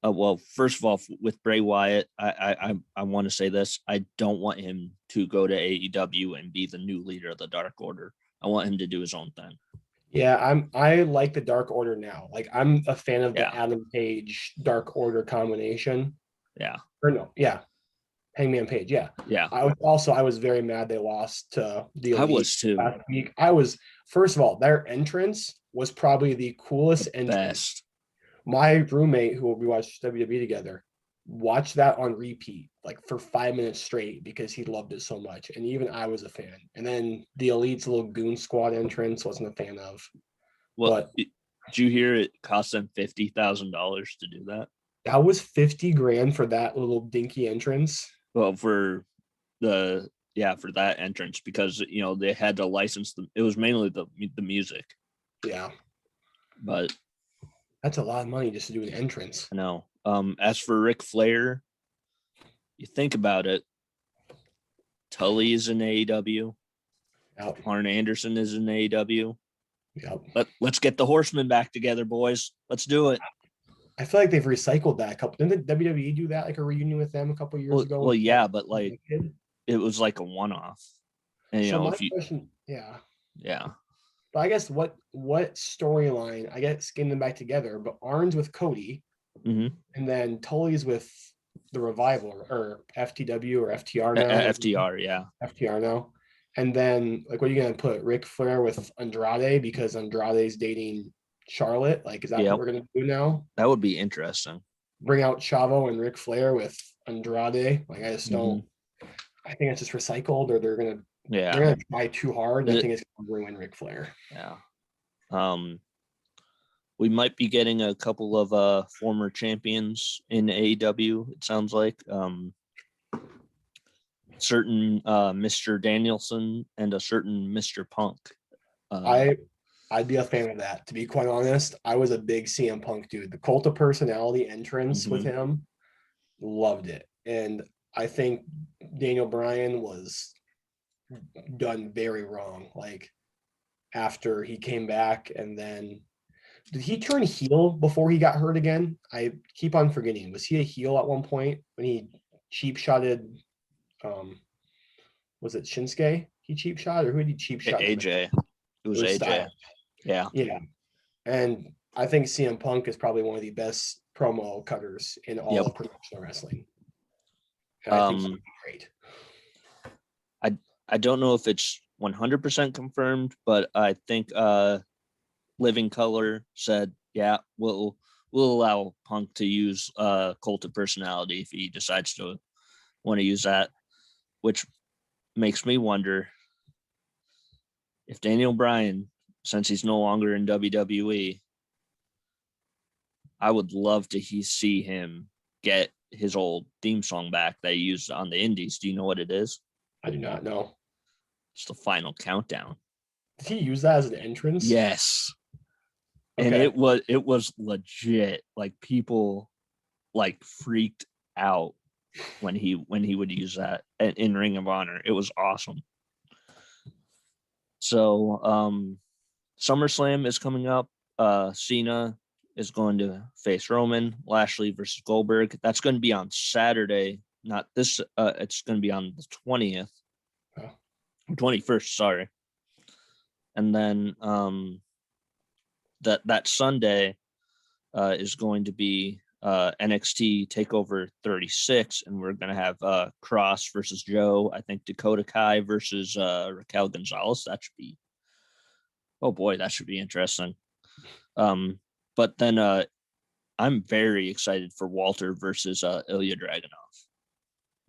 well, first of all, with Bray Wyatt, I want to say this: I don't want him to go to AEW and be the new leader of the Dark Order. I want him to do his own thing. yeah, I like the Dark Order now. Like I'm a fan of the Yeah. Adam Page Dark Order combination. Yeah. Or no, yeah, Hangman Page. Yeah, Yeah. I was very mad they lost to the I Elite was too. last week. First of all, their entrance was probably the coolest entrance. Best. My roommate, who we watched WWE together, watched that on repeat like for 5 minutes straight because he loved it so much. And even I was a fan. And then the Elite's little goon squad entrance wasn't a fan of. Well, But did you hear it cost them $50,000 to do that? that was 50 grand for that little dinky entrance. Well, for the for that entrance, because they had to license them. It was mainly the music, Yeah. but That's a lot of money just to do an entrance. I know. As for Ric Flair, you think about it, Tully is in AEW. Yep. Arn Anderson is in AEW. Yep. Let's get the Horsemen back together, boys. Let's do it. I feel like they've recycled that a couple. Didn't the WWE do that, like a reunion with them a couple years ago? Well, yeah, but like it was like a one-off. And so my if you, question, yeah. yeah. But I guess what storyline? I guess getting them back together. But Arn's with Cody, Mm-hmm. and then Tully's with the Revival or FTW or FTR now. FTR, yeah. FTR now. And then like, what are you gonna put Ric Flair with Andrade because Andrade's dating Charlotte? Like, is that what we're gonna do now? That would be interesting. Bring out Chavo and Ric Flair with Andrade. Like, I just don't. I think it's just recycled, or they're gonna try too hard. I think it's gonna ruin Ric Flair. Yeah. We might be getting a couple of former champions in AEW. It sounds like certain Mr. Danielson and a certain Mr. Punk. I'd be a fan of that. To be quite honest, I was a big CM Punk dude. The Cult of Personality entrance with him, loved it, and I think Daniel Bryan was done very wrong. Like after he came back, and then did he turn heel before he got hurt again? I keep on forgetting. Was he a heel at one point when he cheap shotted? Was it Shinsuke? He cheap shot, or who did he cheap shot? AJ. It was AJ. Styles. Yeah. Yeah. And I think CM Punk is probably one of the best promo cutters in all of professional wrestling. And I think he'd be great. I don't know if it's 100% confirmed, but I think Living Color said, yeah, we'll allow Punk to use Cult of Personality if he decides to want to use that, which makes me wonder if Daniel Bryan, since he's no longer in WWE, I would love to see him get his old theme song back that he used on the Indies. Do you know what it is? I do not know. It's the Final Countdown. Did he use that as an entrance? Yes. Okay. And it was legit. Like people like freaked out when he would use that in Ring of Honor. It was awesome. So SummerSlam is coming up. Cena is going to face Roman. Lashley versus Goldberg. That's going to be on Saturday. Not this. It's going to be on the 20th. 21st, sorry. And then that Sunday is going to be NXT TakeOver 36, and we're going to have Cross versus Joe. I think Dakota Kai versus Raquel Gonzalez. That should be, oh boy, that should be interesting. But then I'm very excited for Walter versus Ilya Dragunov.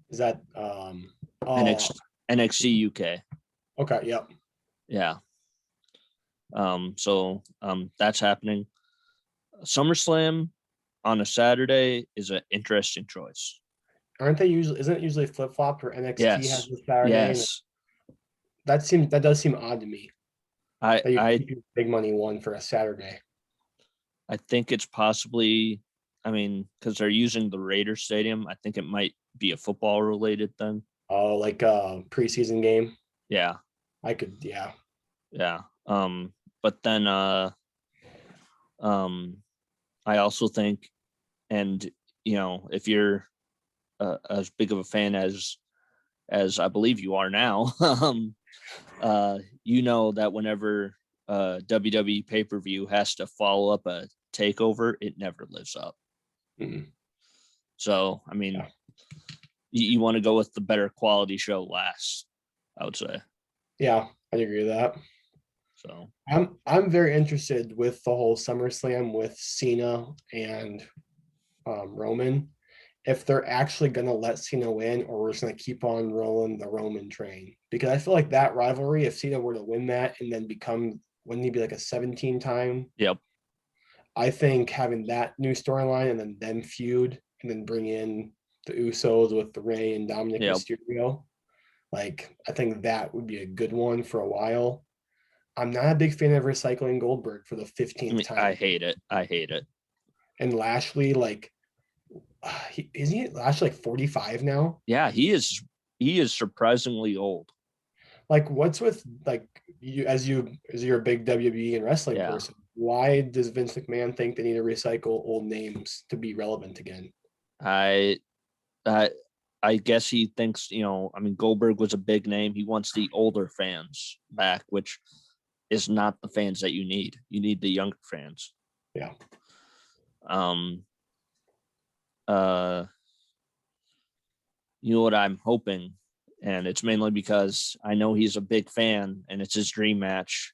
Is that NXT UK? Okay, yep. Yeah. So that's happening. SummerSlam, on a Saturday is an interesting choice. Aren't they usually? Isn't it usually flip flop or NXT has Yes. the Saturday? And Yes. that does seem odd to me I that you I keep your big money one for a Saturday. I think it's possibly, I mean, because they're using the Raiders Stadium. I think it might be a football related thing. Oh, like a preseason game. Yeah. I could, yeah. Yeah. But then um I also think, and if you're as big of a fan as I believe you are now, that whenever WWE pay-per-view has to follow up a takeover, it never lives up. Mhm. So, I mean, Yeah. you want to go with the better quality show last, I would say. Yeah, I'd agree with that. So, I'm very interested with the whole SummerSlam with Cena and Roman. If they're actually gonna let Cena win, or we're just gonna keep on rolling the Roman train, because I feel like that rivalry, if Cena were to win that and then become, wouldn't he be like a 17 time? yep. I think having that new storyline and then them feud and then bring in the Usos with the Rey and Dominic Yep. Mysterio, like I think that would be a good one for a while. I'm not a big fan of recycling Goldberg for the 15th time. I hate it. I hate it. And Lashley, like, isn't he Lashley like 45 now? Yeah, he is surprisingly old. Like, what's with like you as you're a big WWE and wrestling Yeah. person? Why does Vince McMahon think they need to recycle old names to be relevant again? I I I guess he thinks, I mean, Goldberg was a big name. He wants the older fans back, which is not the fans that you need. You need the younger fans. Yeah. Um uh you know what I'm hoping, and it's mainly because I know he's a big fan and it's his dream match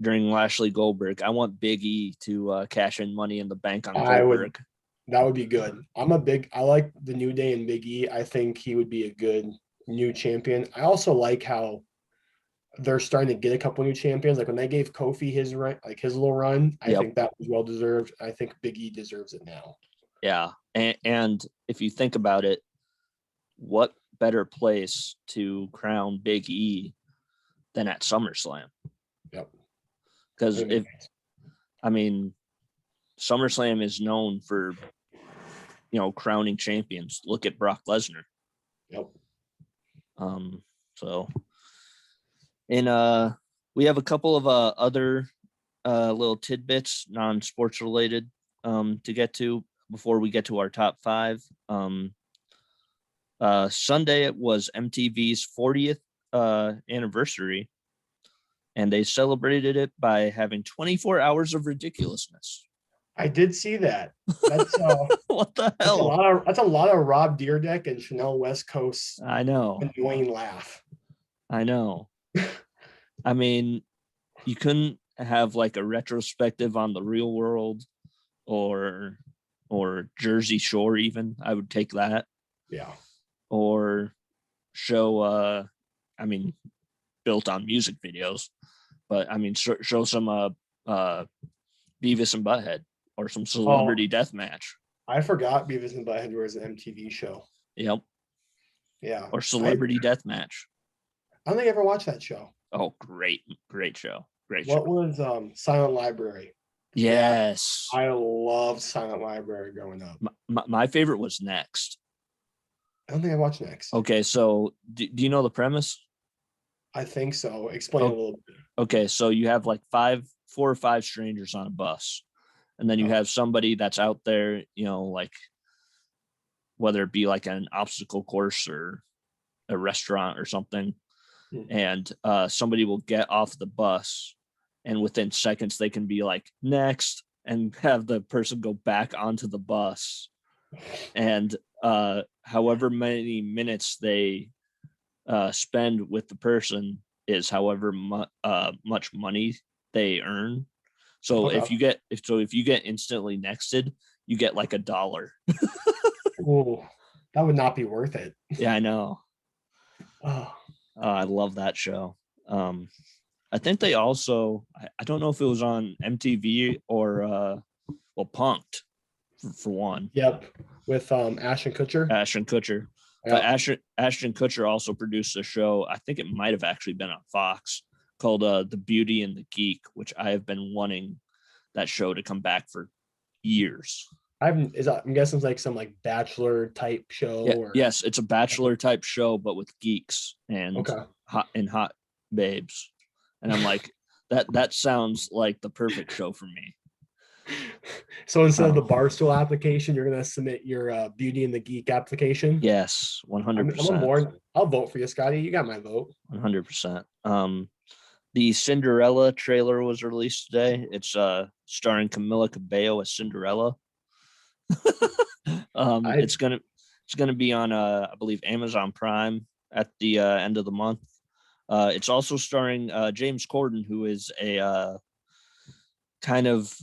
during Lashley Goldberg. I want Big E to cash in Money in the Bank on I would Goldberg. That would be good. I like the New Day and Big E. I think he would be a good new champion. I also like how they're starting to get a couple new champions. Like when they gave Kofi his run, like his little run, I Yep. think that was well deserved. I think Big E deserves it now. Yeah. And if you think about it, what better place to crown Big E than at SummerSlam? Yep. Because I mean, SummerSlam is known for, crowning champions. Look at Brock Lesnar. Yep. So, and we have a couple of other little tidbits, non-sports related, to get to before we get to our top five. Sunday it was MTV's 40th anniversary, and they celebrated it by having 24 hours of ridiculousness. I did see that. That's What the hell? That's a lot of Rob Deerdeck and Chanel West Coast I know. annoying laugh. I know. I mean, you couldn't have like a retrospective on the Real World or Jersey Shore even. I would take that. Yeah. Or show I mean, built on music videos, but I mean show some Beavis and Butthead or some celebrity death match. I forgot Beavis and Butthead was an MTV show. Yep. Yeah. Or celebrity death match. I don't think I ever watched that show. Oh, great show. What was Silent Library? Yes. I loved Silent Library growing up. My favorite was Next. I don't think I watched Next. Okay, so do you know the premise? I think so. Explain a little bit. Okay, so you have like 4 or 5 strangers on a bus, and then you have somebody that's out there, like whether it be like an obstacle course or a restaurant or something, and somebody will get off the bus, and within seconds they can be like next and have the person go back onto the bus, and however many minutes they spend with the person is however much money they earn. So if you get instantly nexted, you get like $1. Oh, that would not be worth it. Yeah, I know. Oh. I love that show. I think they also, I don't know if it was on MTV or Punked. for one. Yep, with Ashton Kutcher. Ashton Kutcher. But Yep. Ashton Kutcher also produced a show. I think it might have actually been on Fox called The Beauty and the Geek, which I have been wanting that show to come back for years. I'm guessing it's like some like bachelor type show. Yeah, or yes, it's a bachelor type show, but with geeks and Okay. hot babes. And I'm like, that sounds like the perfect show for me. So instead of the Barstool application, you're gonna submit your Beauty and the Geek application. Yes, I'm 100%. on board. I'll vote for you, Scotty. You got my vote. 100%. The Cinderella trailer was released today. It's starring Camila Cabello as Cinderella. It's gonna be on I believe Amazon Prime at the end of the month. It's also starring James Corden, who is a kind of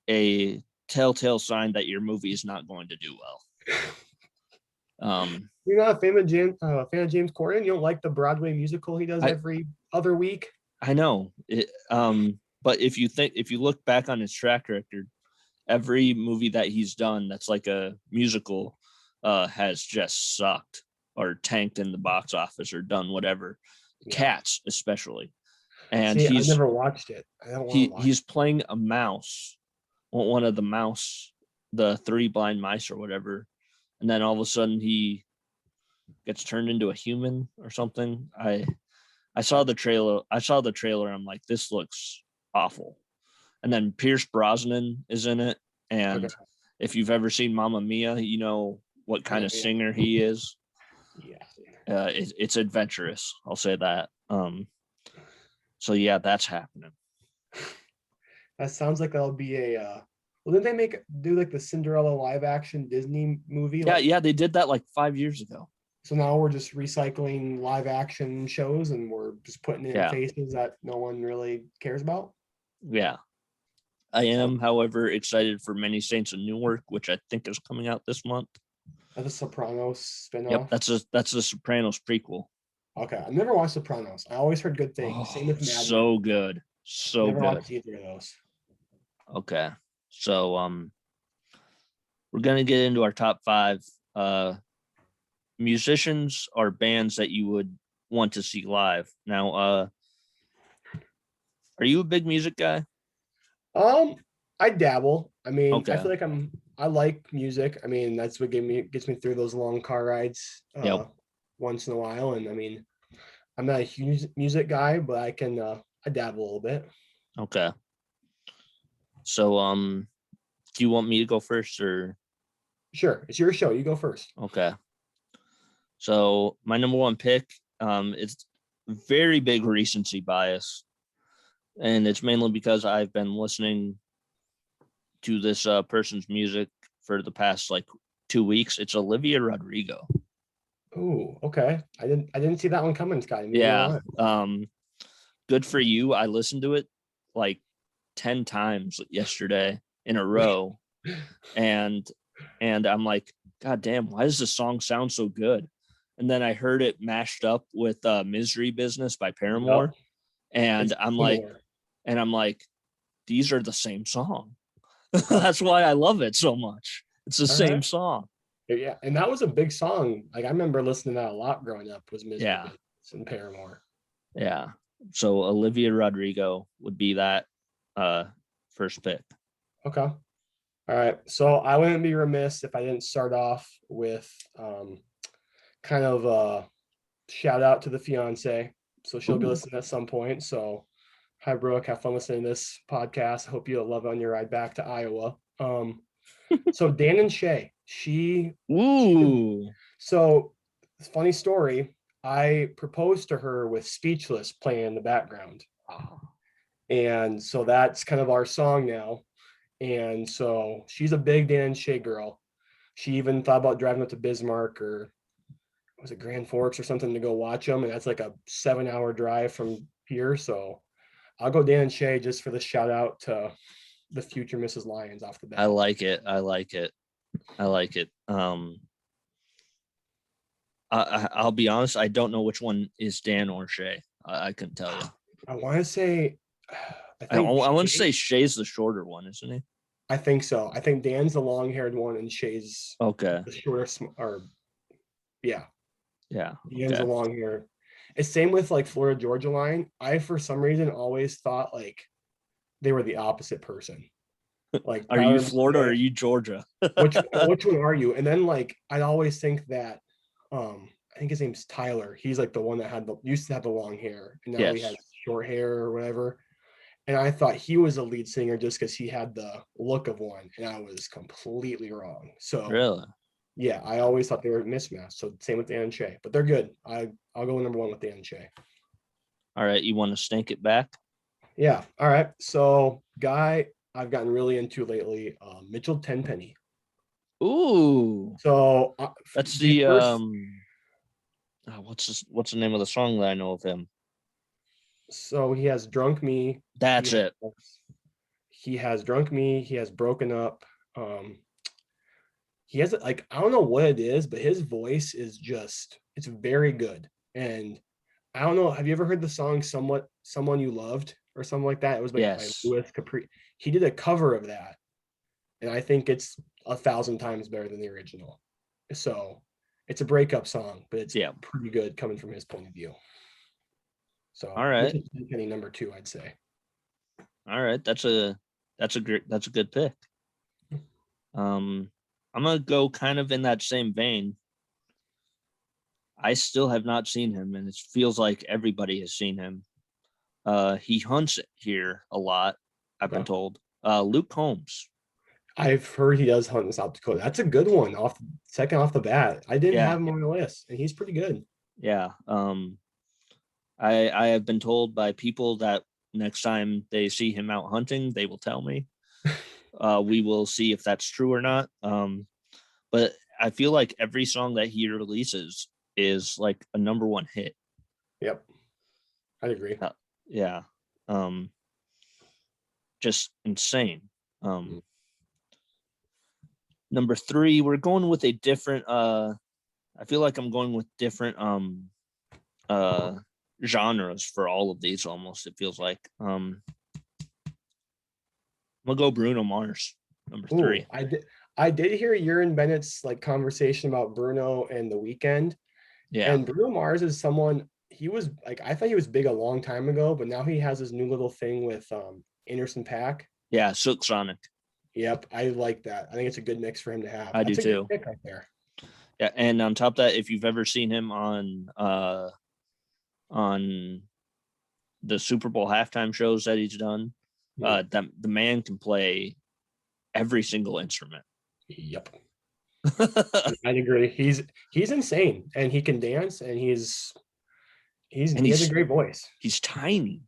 a telltale sign that your movie is not going to do well. You're not a fan of James Corden? You don't like the Broadway musical he does every other week? I know it. But if you look back on his track record, every movie that he's done that's like a musical has just sucked or tanked in the box office or done whatever. Yeah. Cats especially. And I never watched it. I don't want to watch he's playing a mouse, one of the three blind mice or whatever, and then all of a sudden he gets turned into a human or something. I saw the trailer. I'm like, this looks awful. And then Pierce Brosnan is in it. And if you've ever seen Mamma Mia, you know what kind of singer he is. Yeah. It's adventurous. I'll say that. So yeah, that's happening. That sounds like that'll be a, well, didn't they do like the Cinderella live action Disney movie? Yeah, they did that like 5 years ago. So now we're just recycling live action shows and we're just putting it in faces that no one really cares about. Yeah. I am, however, excited for Many Saints of Newark, which I think is coming out this month. That's a Sopranos spinoff. Yep, that's a Sopranos prequel. Okay, I've never watched Sopranos. I always heard good things. Same with Mad Men. So good, so never good. Watched either of those. Okay, so we're gonna get into our top 5 musicians or bands that you would want to see live. Now, are you a big music guy? I dabble. I mean, I feel like I like music. I mean, that's what gets me through those long car rides once in a while. And I mean, I'm not a huge music guy, but I can I dabble a little bit. Okay. So do you want me to go first or? Sure, it's your show. You go first. Okay. So my number 1 pick, it's very big recency bias. And it's mainly because I've been listening to this person's music for the past like 2 weeks. It's Olivia Rodrigo. Oh, okay. I didn't see that one coming, Scott. Yeah. Good for you. I listened to it like 10 times yesterday in a row. and I'm like, God damn, why does this song sound so good? And then I heard it mashed up with Misery Business by Paramore. Yep. And I'm like, these are the same song. That's why I love it so much. It's the same song. Yeah, and that was a big song. Like I remember listening to that a lot growing up. Was Misery Business and Paramore. Yeah. So Olivia Rodrigo would be that first pick. Okay. All right. So I wouldn't be remiss if I didn't start off with kind of a shout out to the fiance. So she'll be listening at some point. So hi, Brooke. Have fun listening to this podcast. Hope you'll love it on your ride back to Iowa. So Dan and Shay, so funny story. I proposed to her with Speechless playing in the background. And so that's kind of our song now. And so she's a big Dan and Shay girl. She even thought about driving up to Bismarck or was it Grand Forks or something to go watch them. And that's like a 7-hour drive from here. So I'll go Dan and Shay just for the shout out to the future Mrs. Lyons off the bat. I like it. I'll be honest. I don't know which one is Dan or Shay. I couldn't tell you. I want to say, I want to say Shay's the shorter one, isn't he? I think so. I think Dan's the long-haired one and Shay's Okay. the shorter, or yeah, Yeah. Dan's the Okay. long hair. It's same with like Florida Georgia line. I for some reason always thought like they were the opposite person. Like Are you Tyler and Florida or are Shay, you Georgia? which one are you? And then like I'd always think that I think his name's Tyler. He's like the one that had the used to have the long hair and now he has Yes. short hair or whatever. And I thought he was a lead singer just because he had the look of one, and I was completely wrong. So Really? yeah, I always thought they were mismatched. So same with Dan and Shay, but they're good. I'll go number one with Dan and Shay. All right. You want to stink it back? Yeah. All right. So guy I've gotten really into lately, Mitchell Tenpenny. Ooh. So That's the the first, what's the name of the song that I know of him? so he has Drunk Me. That's it. He has Drunk Me. He has Broken Up. Um, he has like I don't know what it is, but his voice is just it's very good. And I don't know. Have you ever heard the song "Somewhat Someone You Loved" or something like that? It was like by Yes. Louis Capri. He did a cover of that, and I think it's 1,000 times better than the original. So it's a breakup song, but it's Yeah. pretty good coming from his point of view. So All right. Mitchell Tenpenny number two, I'd say. All right. That's a good pick. I'm gonna go kind of in that same vein. I still have not seen him, and it feels like everybody has seen him. He hunts here a lot, I've been Okay. told. Luke Combs. I've heard he does hunt in South Dakota. That's a good one off second off the bat. I didn't Yeah, have him on the list, and he's pretty good. yeah. I have been told by people that next time they see him out hunting, they will tell me. We will see if that's true or not. But I feel like every song that he releases is like a number one hit. Yep, I agree. Yeah. Um, just insane. Um, Number three, we're going with a different I feel like I'm going with different uh genres for all of these almost, it feels like. I'm gonna go Bruno Mars, number Ooh, three. I did hear Urine Bennett's like conversation about Bruno and the Weekend, Yeah. and Bruno Mars is someone he was like I thought he was big a long time ago, but now he has this new little thing with Anderson Paak. Yeah, Silk Sonic. Yep, I like that. I think it's a good mix for him to have. I do That's a good too. pick right there. Yeah, and on top of that, if you've ever seen him on the Super Bowl halftime shows that he's done, Mhm. the man can play every single instrument. Yep, I'd agree. He's insane, and he can dance, and And he has a great voice, he's tiny.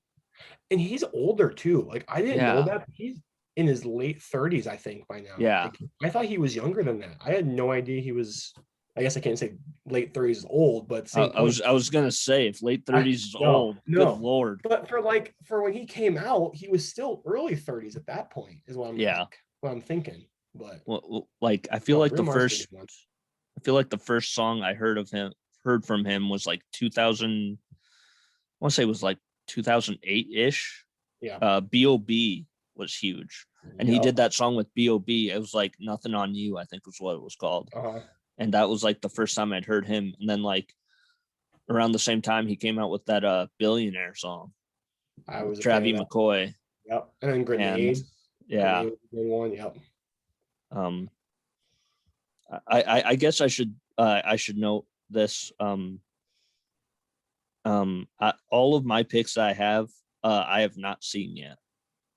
and he's older too. Like I didn't know Yeah. that. But he's in his late 30s, I think, by now. Yeah. Like I thought he was younger than that. I had no idea he was. I guess I can't say late 30s is old, but at the same point, I was gonna say if late I 30s is no old, good no. lord. But for when he came out, he was still early 30s at that point. Is what I'm Yeah. like, what I'm thinking. But Well, like I feel no, like Bruno Mars is a good one. I feel like the first song I heard from him was like 2000. I want to say it was like 2008 ish. Yeah. B.O.B. was huge, and he did Yep. that song with B.O.B. It was like Nothing on You, I think was what it was called, Uh-huh. and that was like the first time I'd heard him. And then like around the same time, he came out with that Billionaire song I with was a fan of Travis that. McCoy, Yep. And then and Grenade. yeah. Grenade was a good one. Yep. Um, I guess I should note this. All of my picks I have not seen yet.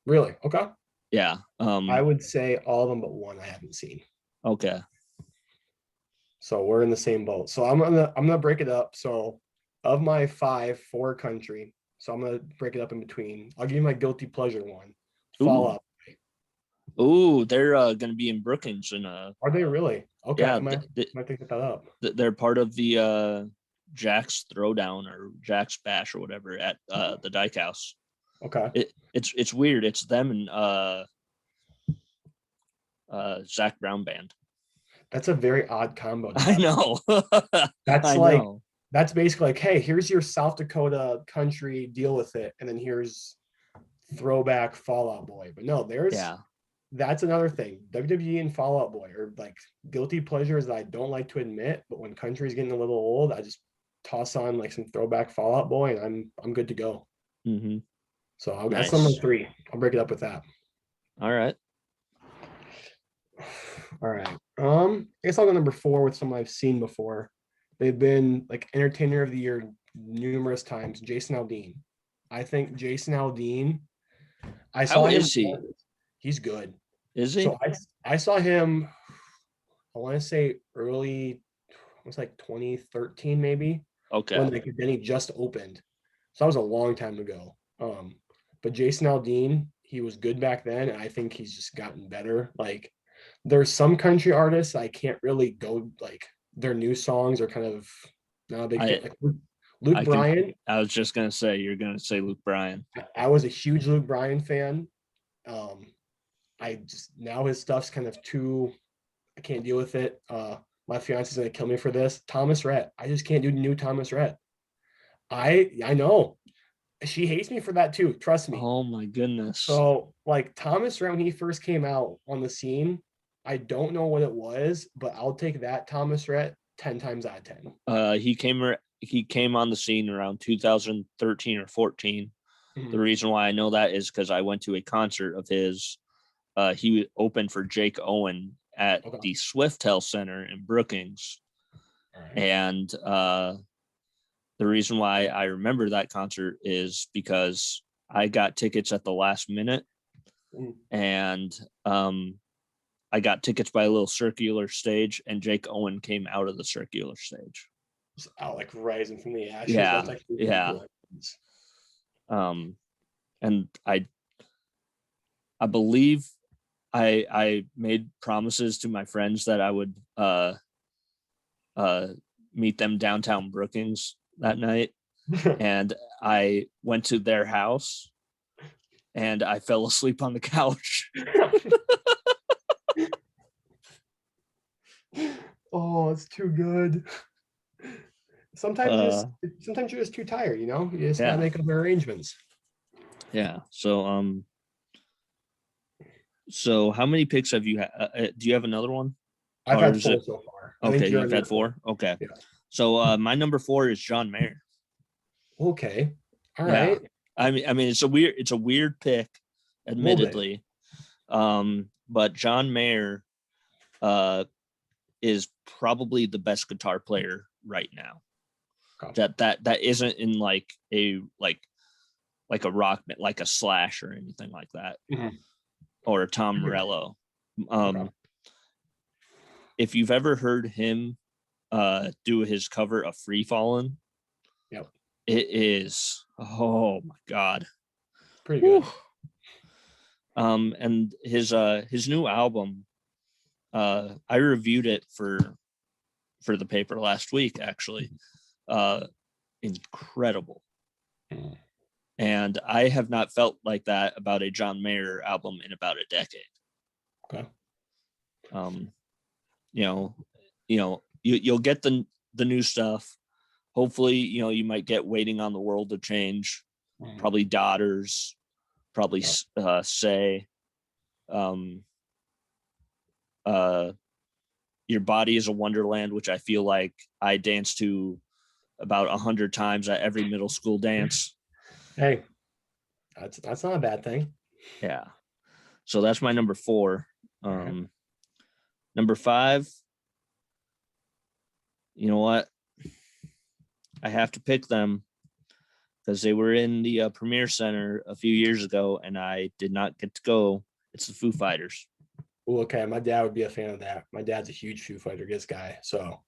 Really? Okay. Yeah. I would say all of them but one I haven't seen. Okay. So we're in the same boat. So I'm gonna break it up. So of my five, four country. So I'm gonna break it up in between. I'll give you my guilty pleasure one. Ooh. Fallout. Ooh, they're gonna be in Brookings and Are they really? Okay, yeah, I might pick that up. they're part of the Jack's Throwdown or Jack's Bash or whatever at the Dyke House. Okay. It's weird. It's them and Zach Brown band. That's a very odd combo. I know. That's I like know. that's basically like, hey, here's your South Dakota country, deal with it, and then here's throwback Fallout Boy. But no, there's Yeah. that's another thing. WWE and Fall Out Boy are like guilty pleasures that I don't like to admit, but when country's getting a little old, I just toss on like some throwback Fall Out Boy and I'm good to go. Mm-hmm. So that's number Nice. 3. I'll break it up with that. All right. All right. I guess I'll go number 4 with someone I've seen before. They've been like entertainer of the year numerous times. Jason Aldean. I think Jason Aldean. I How saw him. is he? He's good. Is he? So I saw him. I want to say early. It was like 2013 maybe when Okay. like then he just opened. So that was a long time ago. But Jason Aldean, he was good back then, and I think he's just gotten better. Like there's some country artists I can't really go like their new songs are kind of not a big fan. I Like Luke I can. Bryan, I was just gonna say you're gonna say Luke Bryan. I was a huge Luke Bryan fan. Um, I just now his stuff's kind of too. I can't deal with it. My fiance's gonna kill me for this. Thomas Rhett, I just can't do new Thomas Rhett. I know she hates me for that too. Trust me. Oh my goodness. So like Thomas Rhett when he first came out on the scene, I don't know what it was, but I'll take that Thomas Rhett 10 times out of 10. He came on the scene around 2013 or 14. The Mhm. reason why I know that is because I went to a concert of his. He opened for Jake Owen at Okay. the Swiftel Center in Brookings, All right. and the reason why I remember that concert is because I got tickets at the last minute, and I got tickets by a little circular stage, and Jake Owen came out of the circular stage. Just out like rising from the ashes. Yeah, That's actually pretty yeah. cool. And I believe I made promises to my friends that I would meet them downtown Brookings that night, and I went to their house and I fell asleep on the couch. Oh, it's too good. Sometimes you're just too tired, you know? You just gotta make other arrangements. Yeah. So how many picks have you had? Do you have another one? I've had 4 so far. Okay, you've had 4. Okay. Yeah. So my number 4 is John Mayer. Okay. All right. I mean it's a weird pick, admittedly. But John Mayer is probably the best guitar player right now. Okay. That isn't in like a rock, like a Slash or anything like that. Mm-hmm. Or a Tom Morello. Okay. If you've ever heard him do his cover of Free Fallin', yep, it is, oh my God, pretty good. And his new album, I reviewed it for the paper last week, actually. Incredible. And I have not felt like that about a John Mayer album in about a decade. Okay. You'll get the new stuff. Hopefully, you might get Waiting on the World to Change, probably Daughters, probably Say, Your Body is a Wonderland, which I feel like I danced to about 100 times at every middle school dance. Hey, that's not a bad thing. Yeah. So that's my number 4. Number 5, you know what? I have to pick them because they were in the Premier Center a few years ago, and I did not get to go. It's the Foo Fighters. Well, okay, my dad would be a fan of that. My dad's a huge Foo Fighters guy, so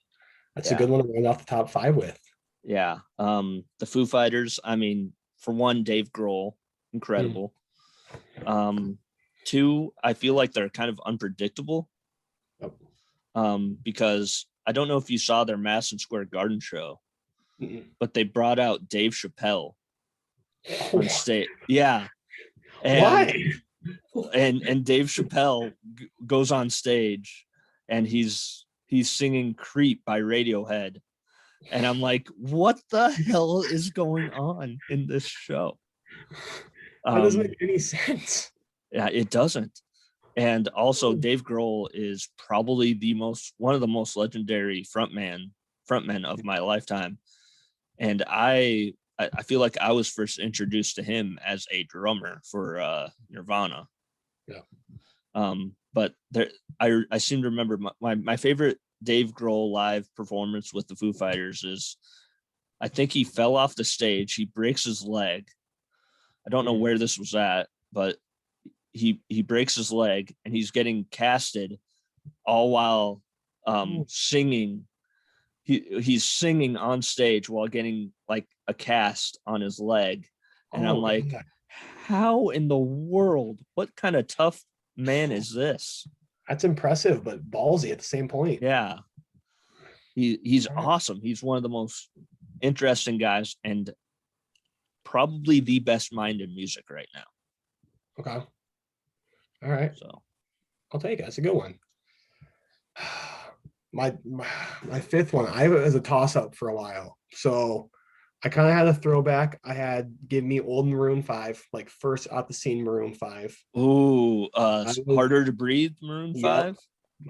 that's a good one to run off the top 5 with. Yeah. The Foo Fighters, I mean, for one, Dave Grohl, incredible. 2, I feel like they're kind of unpredictable. Because I don't know if you saw their Madison Square Garden show, but they brought out Dave Chappelle on stage. Yeah. And, why? And Dave Chappelle goes on stage and he's singing Creep by Radiohead. And I'm like, what the hell is going on in this show? That doesn't make any sense. Yeah, it doesn't. And also Dave Grohl is probably one of the most legendary frontmen of my lifetime. And I feel like I was first introduced to him as a drummer for Nirvana. Yeah. But I seem to remember my favorite Dave Grohl live performance with the Foo Fighters is, I think he fell off the stage. He breaks his leg. I don't know where this was at, but he breaks his leg and he's getting casted all while singing. He's singing on stage while getting like a cast on his leg. And I'm like, God, how in the world, what kind of tough man is this? That's impressive, but ballsy at the same point. Yeah. He's awesome. He's one of the most interesting guys and probably the best mind in music right now. Okay. All right. So I'll take it. That's a good one. My fifth one, I have it as a toss-up for a while. So I kind of had a throwback. I had Give Me Old Maroon 5, like first out the scene Maroon 5. Ooh, Harder to Breathe, Maroon 5?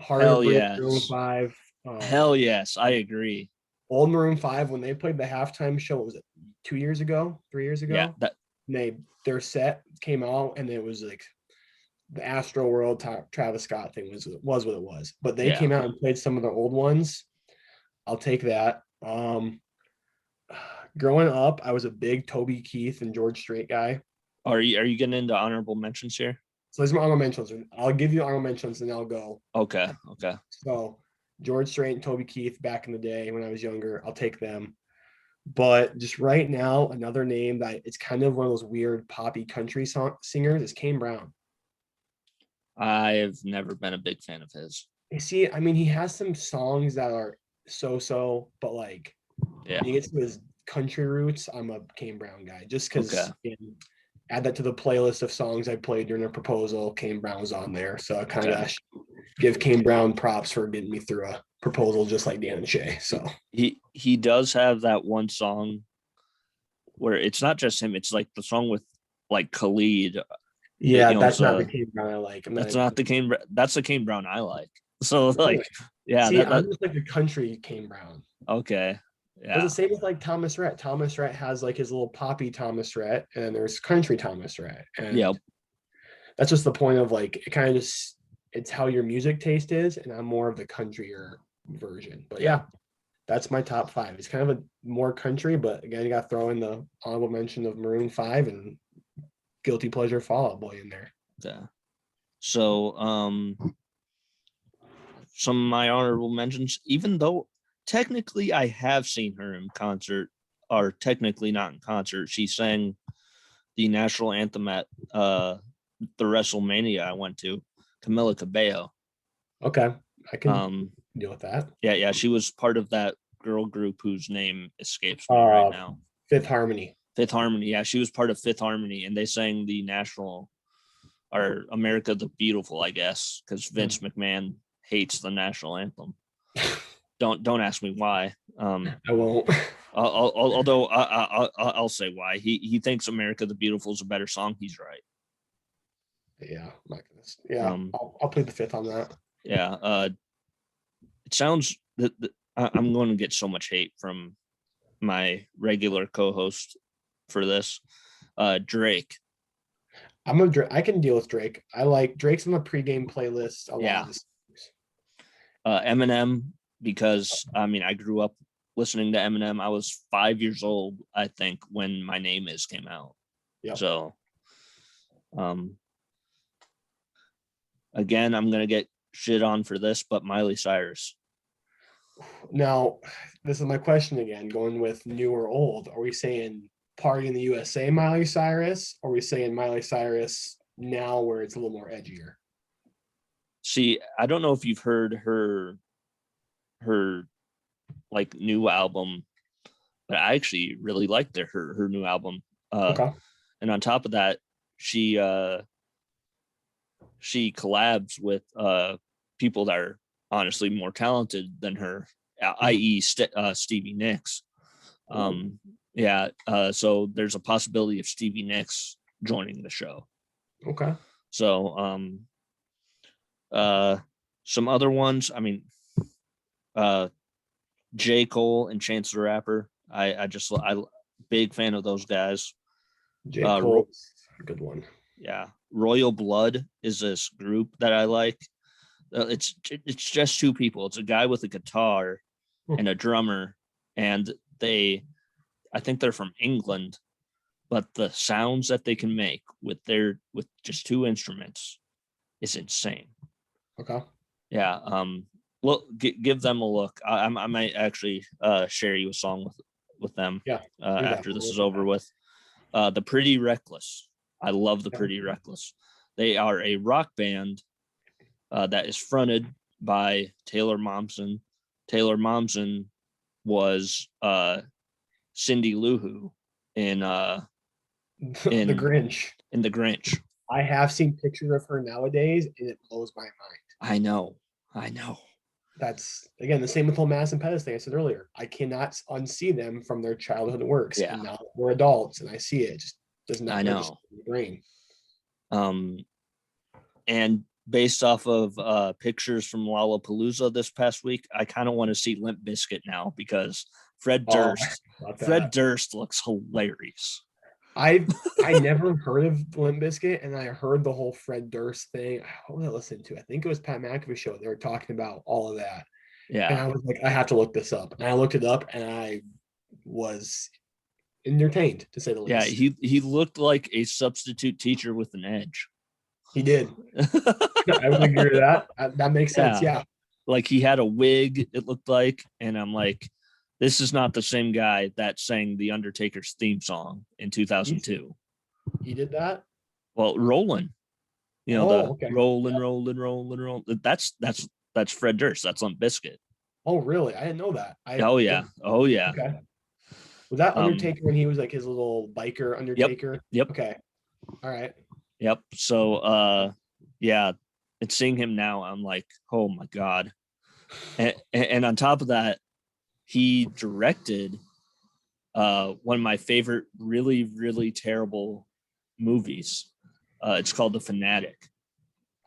Harder Hell to Breathe, yes. Maroon 5. Hell yes, I agree. Old Maroon 5, when they played the halftime show, what was it, 2 years ago, 3 years ago? Yeah, their set came out and it was like the Astro World Travis Scott thing was what it was. But they came out and played some of the old ones. I'll take that. Growing up, I was a big Toby Keith and George Strait guy. Are you getting into honorable mentions here? So these are my honorable mentions. I'll give you honorable mentions and I'll go. Okay. So George Strait and Toby Keith back in the day when I was younger, I'll take them. But just right now, another name that it's kind of one of those weird poppy country singers is Kane Brown. I've never been a big fan of his. You see, I mean, he has some songs that are so, but like, when he gets to his country roots, I'm a Kane Brown guy. Just because, add that to the playlist of songs I played during a proposal. Kane Brown was on there, so I kind of give Kane Brown props for getting me through a proposal, just like Dan and Shay. So he does have that one song where it's not just him; it's like the song with like Khalid. Yeah, that's not the Kane Brown I like. That's the Kane Brown I like. So like, yeah. See, I'm just like the country Kane Brown. Okay. Yeah. It's the same with like Thomas Rhett. Thomas Rhett has like his little poppy Thomas Rhett, and then there's country Thomas Rhett. And that's just the point of like, it kind of just, it's how your music taste is. And I'm more of the countryer version. But yeah, that's my top 5. It's kind of a more country, but again, you got to throw in the honorable mention of Maroon 5 and guilty pleasure Fall Out Boy in there. Yeah. So some of my honorable mentions, even though technically I have seen her in concert, or technically not in concert, she sang the national anthem at the WrestleMania I went to, Camila Cabello. Okay, I can deal with that. Yeah, she was part of that girl group whose name escapes me right now. Fifth Harmony. Yeah, she was part of Fifth Harmony, and they sang the national, or America the Beautiful, I guess, because Vince McMahon hates the national anthem. Don't ask me why. I won't. Although I'll say why. He thinks America the Beautiful is a better song. He's right. Yeah, my goodness. Yeah, I'll plead the fifth on that. Yeah. It sounds that I'm going to get so much hate from my regular co-host for this. Drake. I can deal with Drake. I like Drake's on the pregame playlist. Eminem, because I mean I grew up listening to Eminem. I was 5 years old, I think, when My Name Is came out. Yeah. So again, I'm gonna get shit on for this, but Miley Cyrus. Now, this is my question again, going with new or old. Are we saying Party in the USA Miley Cyrus, or are we saying Miley Cyrus now where it's a little more edgier? See, I don't know if you've heard her like new album, but I actually really liked her new album. Okay. And on top of that, she collabs with people that are honestly more talented than her, i.e. Stevie Nicks. So there's a possibility of Stevie Nicks joining the show. Okay. So Some other ones, I mean, J. Cole and Chance the Rapper. I big fan of those guys. J. Cole's a good one. Yeah. Royal Blood is this group that I like. It's just two people. It's a guy with a guitar and a drummer, and I think they're from England, but the sounds that they can make with just two instruments is insane. Okay. Yeah. Look, give them a look. I might actually share you a song with them. Yeah. After this is over with. The Pretty Reckless. I love the Pretty Reckless. They are a rock band that is fronted by Taylor Momsen. Taylor Momsen was Cindy Lou Who in The Grinch. In The Grinch. I have seen pictures of her nowadays, and it blows my mind. I know. That's again the same with Little Mass and Pettis thing I said earlier. I cannot unsee them from their childhood works. Yeah. And now we're adults, and I see it. It just does not register in the brain. And based off of pictures from Lollapalooza this past week, I kind of want to see Limp Bizkit now because Fred Durst looks hilarious. I never heard of Limp Bizkit, and I heard the whole Fred Durst thing. What did I listen to? I think it was Pat McAfee show. They were talking about all of that. Yeah. And I was like, I have to look this up. And I looked it up, and I was entertained, to say the least. Yeah, he looked like a substitute teacher with an edge. He did. I would agree with that. That makes sense. Yeah. Like he had a wig, it looked like, and I'm like, this is not the same guy that sang the Undertaker's theme song in 2002. He did that? Well, Rollin'. Rollin'. That's Fred Durst. That's Limp Bizkit. Oh, really? I didn't know that. Oh yeah. Okay. Was that Undertaker when he was like his little biker Undertaker? Yep. Okay. All right. Yep. So yeah, and seeing him now, I'm like, oh my God. And on top of that, he directed one of my favorite really, really terrible movies. It's called The Fanatic.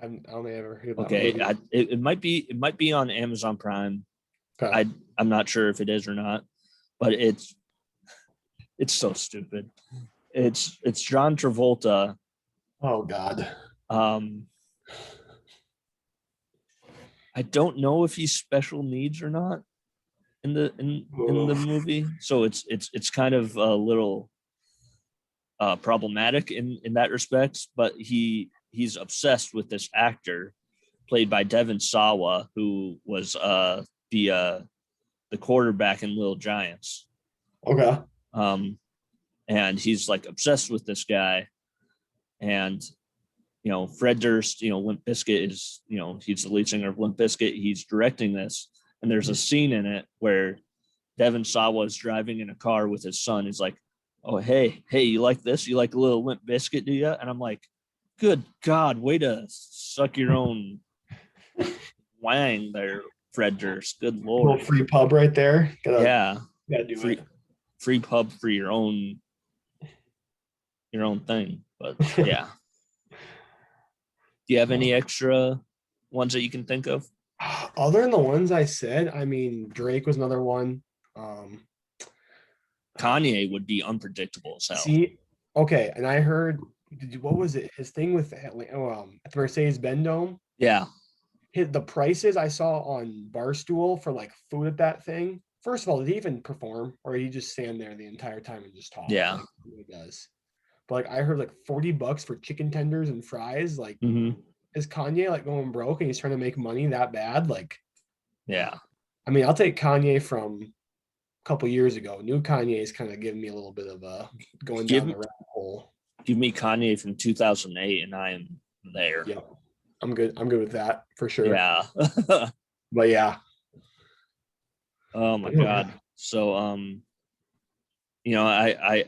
I only ever heard about it. It might be on Amazon Prime. Okay. I'm not sure if it is or not, but it's so stupid. It's John Travolta. Oh God. I don't know if he's special needs or not in the movie, so it's kind of a little problematic in that respect. But he's obsessed with this actor played by Devon Sawa, who was the quarterback in Little Giants. Okay. And he's like obsessed with this guy, and Fred Durst, Limp Bizkit is, he's the lead singer of Limp Bizkit. He's directing this, and there's a scene in it where Devon Sawa is driving in a car with his son. He's like, "Oh, hey, you like this? You like a little Limp Bizkit, do you?" And I'm like, "Good God, way to suck your own wang there, Fred Durst. Good Lord." A little free pub right there. Gotta do free pub for your own thing. But yeah. Do you have any extra ones that you can think of? Other than the ones I said, I mean, Drake was another one. Kanye would be unpredictable as hell. See, okay, and I heard, what was it? His thing with at the Mercedes-Benz Dome. Yeah. The prices I saw on Barstool for like food at that thing. First of all, did he even perform, or did he just stand there the entire time and just talk? Yeah, like he does. But like I heard like $40 for chicken tenders and fries. Like, is Kanye like going broke and he's trying to make money that bad? Like, yeah. I mean, I'll take Kanye from a couple years ago. New Kanye is kind of giving me a little bit of a going down the rabbit hole. Give me Kanye from 2008, and I am there. Yeah, I'm good. I'm good with that for sure. Yeah. But yeah. Oh my God. So I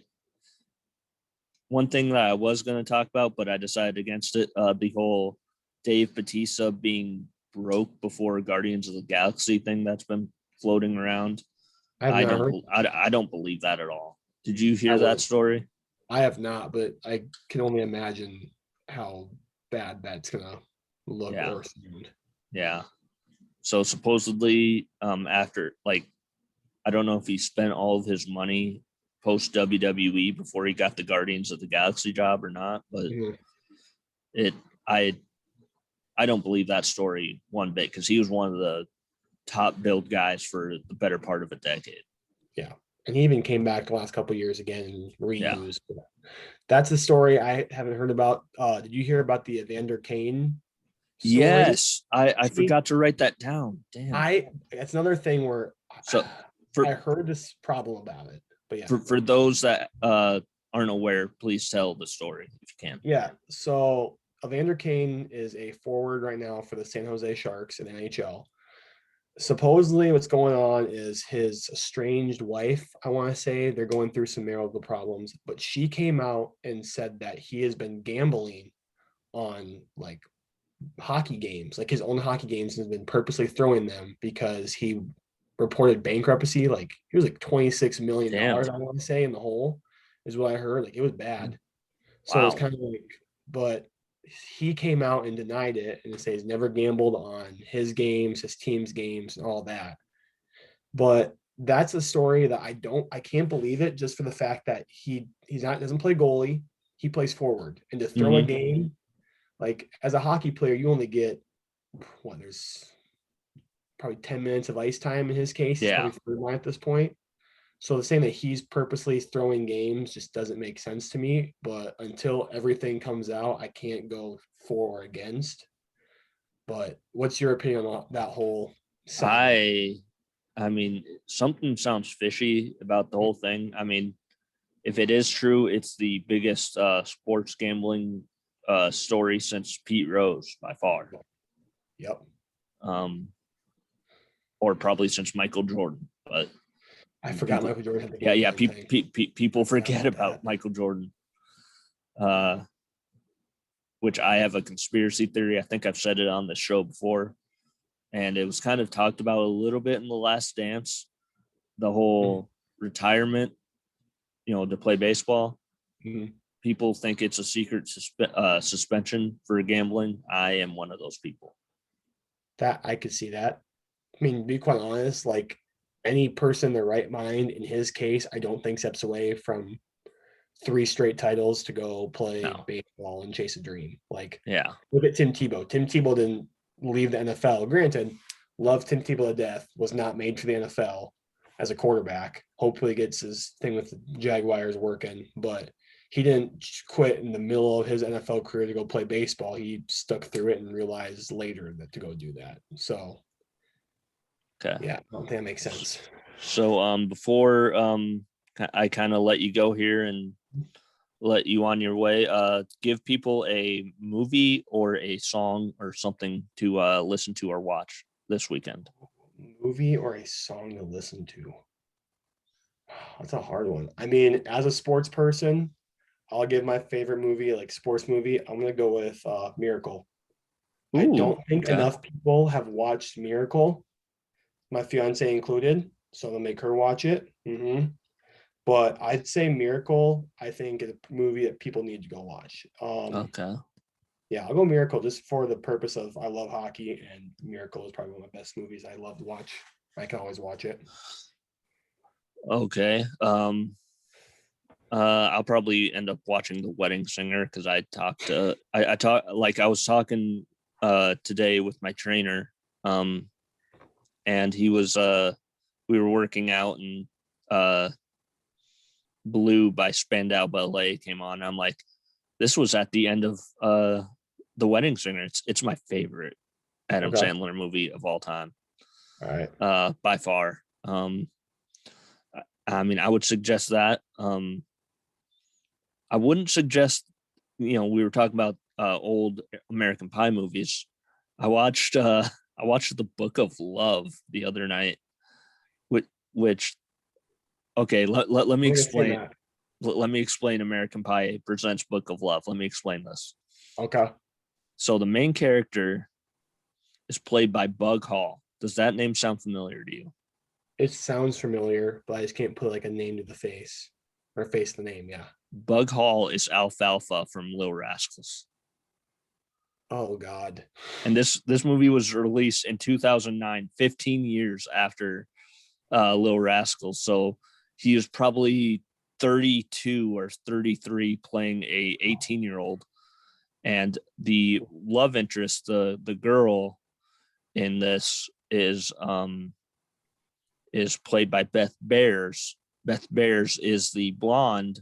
one thing that I was going to talk about, but I decided against it, the whole Dave Bautista being broke before Guardians of the Galaxy thing that's been floating around. I don't believe that at all. Did you hear that story? I have not, but I can only imagine how bad that's going to look Yeah. or sound. Yeah. So supposedly, after like, I don't know if he spent all of his money post WWE before he got the Guardians of the Galaxy job or not, but Mhm. it, I, I don't believe that story one bit because he was one of the top build guys for the better part of a decade. Yeah. And he even came back the last couple years again and Yeah. reused. That's a story I haven't heard about. Did you hear about the Evander Kane story? Yes, I See, forgot to write that down. Damn. that's another thing where So for I heard this problem about it. But yeah. for those that aren't aware, please tell the story if you can. Yeah. So Evander Kane is a forward right now for the San Jose Sharks in the NHL. Supposedly what's going on is his estranged wife, I want to say, they're going through some marital problems, but she came out and said that he has been gambling on like hockey games, like his own hockey games, and has been purposely throwing them because he reported bankruptcy. Like he was like $26 million, Damn. I want to say, in the hole, is what I heard. Like it was bad. So it's Wow. kind of like, but he came out and denied it and says he's never gambled on his games, his team's games, and all that. But that's a story that I can't believe it just for the fact that he's not doesn't play goalie, he plays forward. And to throw a Mm-hmm. game, like as a hockey player, you only get there's probably 10 minutes of ice time in his case. He's Yeah. probably third line at this point. So the saying that he's purposely throwing games just doesn't make sense to me. But until everything comes out, I can't go for or against. But what's your opinion on that whole saga? I mean, something sounds fishy about the whole thing. I mean, if it is true, it's the biggest sports gambling story since Pete Rose by far, Yep. um, or probably since Michael Jordan. But I forgot people, Michael Jordan had the yeah, gambling thing. people Forgot forget about about Michael Jordan, uh, which I have a conspiracy theory. I think I've said it on the show before, and it was kind of talked about a little bit in The Last Dance, the whole retirement, to play baseball. Mhm. People think it's a secret suspension for gambling. I am one of those people. That I could see that. I mean, to be quite honest, like any person in their right mind, in his case, I don't think steps away from 3 straight titles to go play No. baseball and chase a dream. Like, Yeah. look at Tim Tebow. Tim Tebow didn't leave the NFL. Granted, love Tim Tebow to death, was not made for the NFL as a quarterback. Hopefully gets his thing with the Jaguars working, but he didn't quit in the middle of his NFL career to go play baseball. He stuck through it and realized later that to go do that. So Okay. yeah, I don't think that makes sense. So before I kind of let you go here and let you on your way, give people a movie or a song or something to listen to or watch this weekend. Movie or a song to listen to? That's a hard one. I mean, as a sports person, I'll give my favorite movie, like sports movie. I'm gonna go with Miracle. I Ooh, don't think okay. enough people have watched Miracle, my fiance included. So I'm gonna make her watch it. But I'd say Miracle, I think, is a movie that people need to go watch. Okay. Yeah, I'll go Miracle just for the purpose of I love hockey, and Miracle is probably one of my best movies I love to watch. I can always watch it. Okay. I'll probably end up watching The Wedding Singer because I was talking today with my trainer, and he was we were working out and Blue by Spandau Ballet came on. I'm like, this was at the end of The Wedding Singer. It's my favorite Adam Okay. Sandler movie of all time, All right. by far. I mean, I would suggest that. I wouldn't suggest, we were talking about old American Pie movies. I watched The Book of Love the other night, which okay, let me I'm gonna say explain. that. Let me explain American Pie presents Book of Love. Let me explain this. Okay. So the main character is played by Bug Hall. Does that name sound familiar to you? It sounds familiar, but I just can't put like a name to the face or face the name. Yeah. Bug Hall is Alfalfa from Little Rascals. Oh God. And this movie was released in 2009, 15 years after Little Rascals. So he was probably 32 or 33 playing a 18-year-old, and the love interest, the girl in this is played by Beth Bears. Beth Bears is the blonde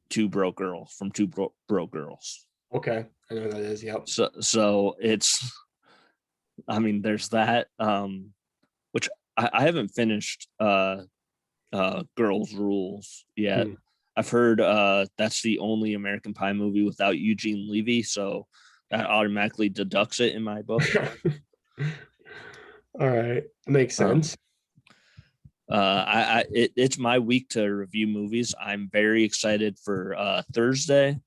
Two Broke Girls from Broke Girls. Okay, I know who that is. Yep. So it's, I mean, there's that, which I haven't finished Girls Rules yet. Hmm. I've heard that's the only American Pie movie without Eugene Levy, so that automatically deducts it in my book. All right, makes Um, sense. it's my week to review movies. I'm very excited for Thursday,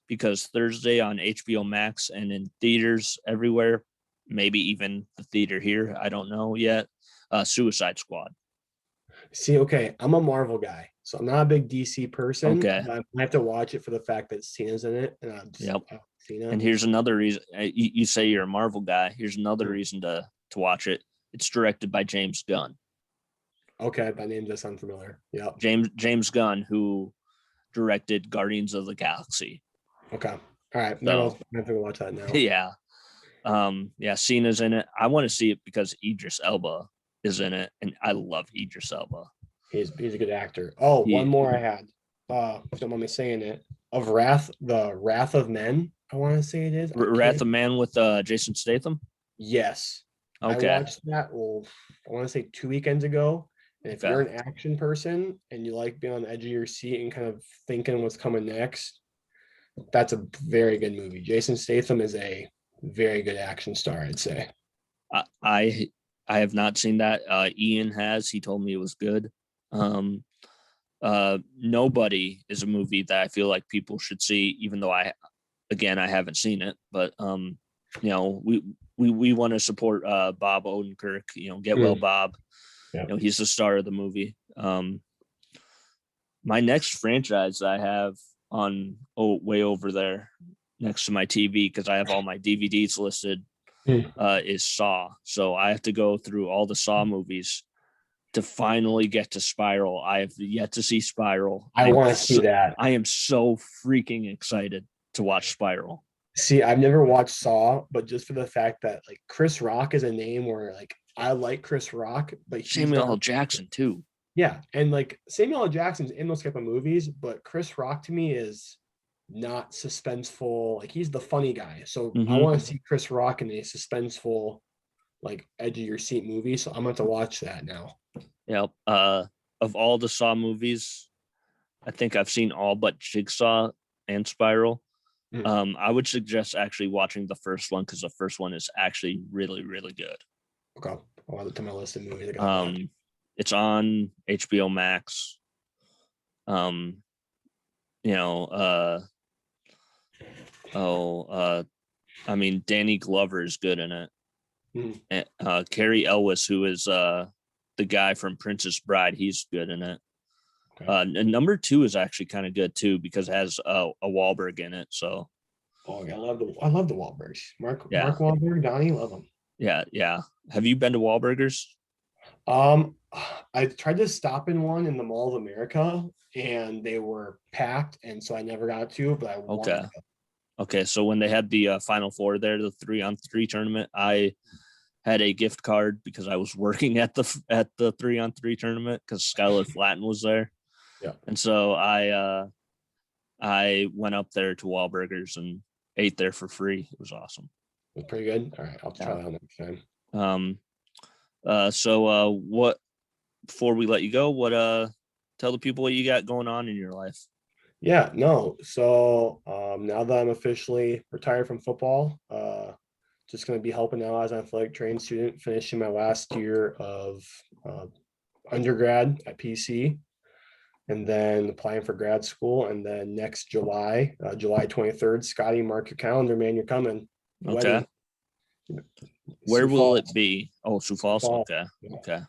because Thursday on HBO Max and in theaters everywhere, maybe even the theater here, I don't know yet. Suicide Squad. See, okay, I'm a Marvel guy, so I'm not a big DC person, Okay. but I have to watch it for the fact that Cena's in it, and Yep. Cena. And here's another reason. You say you're a Marvel guy. Here's another Hmm. reason to watch it. It's directed by James Gunn. Okay, that name does sound familiar. Yep. James Gunn, who directed Guardians of the Galaxy. Okay. All right. So I'm gonna watch that now. yeah, yeah, Cena's in it. I want to see it because Idris Elba is in it, and I love Idris Elba. He's a good actor. Oh, one He more I had. If you don't mind me saying it. Of Wrath, the Wrath of Men, I want to say it is. I Wrath can't. of Man with Jason Statham. Yes. I Okay, watched that, well, I want to say 2 weekends ago. And if okay. you're an action person and you like being on the edge of your seat and kind of thinking what's coming next, that's a very good movie. Jason Statham is a very good action star, I'd say. I I have not seen that. Ian has. He told me it was good. Um, Nobody is a movie that I feel like people should see, even though I haven't seen it. But you know, we want to support Bob Odenkirk. You know, get well, Mm, Bob. yeah. You know, he's the star of the movie. My next franchise I have on way over there next to my TV, because I have all my DVDs listed, Mm. is Saw. So I have to go through all the Saw movies to finally get to Spiral. I have yet to see Spiral. I want to see that. I am so freaking excited to watch Spiral. See, I've never watched Saw, but just for the fact that like Chris Rock is a name where like I like Chris Rock, but he's Samuel L. not. Jackson too. Yeah, and like Samuel L. Jackson's in those type of movies, but Chris Rock to me is not suspenseful. Like he's the funny guy. So I Mm-hmm. want to see Chris Rock in a suspenseful, like edge of your seat movie. So I'm going to watch that now. Yeah. Of all the Saw movies, I think I've seen all but Jigsaw and Spiral. Mm. I would suggest actually watching the first one, because the first one is actually really, really good. Okay, I'll add it to my list of movies. I gotta watch. It's on HBO Max. You know, I mean, Danny Glover is good in it. Mm. Carrie Elwes, who is the guy from Princess Bride, he's good in it. Okay. And number 2 is actually kind of good too, because it has a Wahlberg in it. So Oh, yeah, I love the Wahlbergs. Mark yeah, Wahlberg, Donnie, love them. yeah. Have you been to Wahlburgers? Um, I tried to stop in one in the Mall of America, and they were packed, and so I never got to. But I wanted Okay. to go. Okay, so when they had the Final Four there, the 3-on-3 tournament, I had a gift card because I was working at the 3-on-3 tournament, because Skylar Flatten was there. Yeah, And so I went up there to Wahlburgers and ate there for free. It was awesome. it was pretty good. All right, I'll try Yeah. that next time. What, before we let you go, tell the people what you got going on in your life. Yeah, no. So now that I'm officially retired from football, just going to be helping out as an athletic training student, finishing my last year of undergrad at PC, and then applying for grad school. And then next July, July 23rd, Scotty, mark your calendar, man, you're coming. Okay. Wedding. Where Sioux will Falls. it be? Oh, Sioux Falls. Falls. Okay. Yeah. Okay.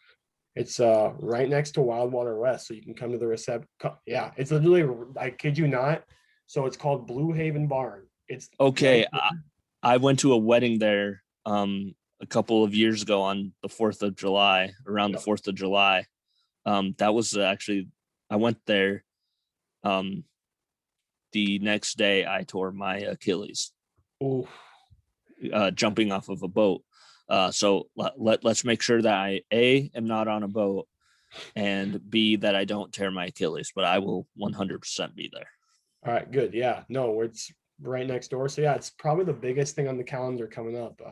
It's right next to Wildwater West, so you can come to the reception. Yeah, it's literally, I kid you not. So it's called Blue Haven Barn. It's right Okay. there. I went to a wedding there a couple of years ago on the 4th of July, around the 4th of July. That was actually, I went there. The next day I tore my Achilles jumping off of a boat. So let's make sure that I am not on a boat, and B, that I don't tear my Achilles, but I will 100% be there. All right, good. Yeah, no, it's right next door. So yeah, it's probably the biggest thing on the calendar coming up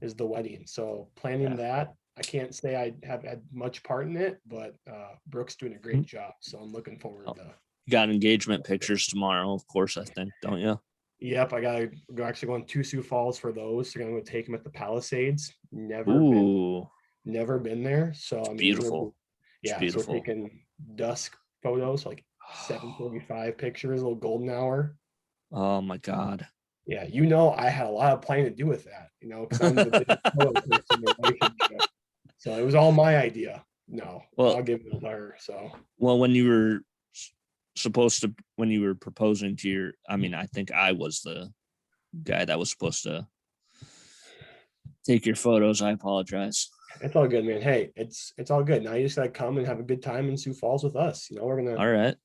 is the wedding. So planning that, I can't say I have had much part in it, but Brooke's doing a great job. So I'm looking forward to. You got engagement pictures tomorrow, of course, I think, don't you? Yep, I gotta go actually going to Sioux Falls for those. So I'm gonna take them at the Palisades. Never been there. So I mean, beautiful. Yeah, so we're taking dusk photos, like 7:45 pictures, a little golden hour. Oh my God. Yeah, I had a lot of planning to do with that, because I'm the biggest photo person in the relationship. So it was all my idea. No, well, I'll give it to her. So when you were proposing to your, I mean, I think I was the guy that was supposed to take your photos. I apologize. It's all good, man. Hey, it's all good. Now you just gotta come and have a good time in Sioux Falls with us. We're gonna. All right.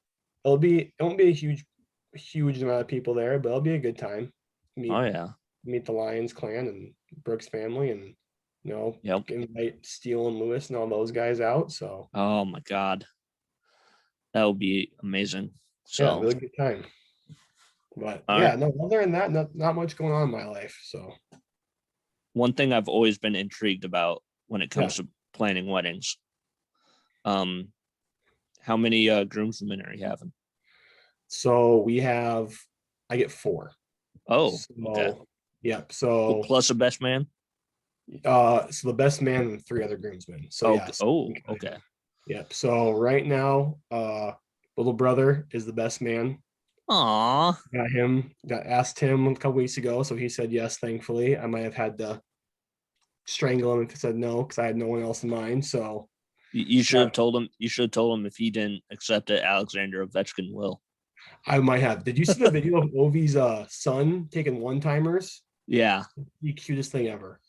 It won't be a huge amount of people there, but it'll be a good time. Meet the Lyons clan and Brooks family, and invite Steele and Lewis and all those guys out. So. Oh my God, that would be amazing. So yeah, really good time. But no, other than that, not much going on in my life. So one thing I've always been intrigued about when it comes to planning weddings, how many groomsmen are you having? So I get 4. Oh, okay. Yep. So plus a best man. So the best man and 3 other groomsmen. So okay. Yep. So right now, little brother is the best man. Aw. Asked him a couple weeks ago, so he said yes. Thankfully, I might have had to strangle him if he said no, because I had no one else in mind. So you should have told him. You should have told him if he didn't accept it, Alexander Ovechkin will. I might have. Did you see the video of Ovi's son taking one-timers? Yeah. The cutest thing ever.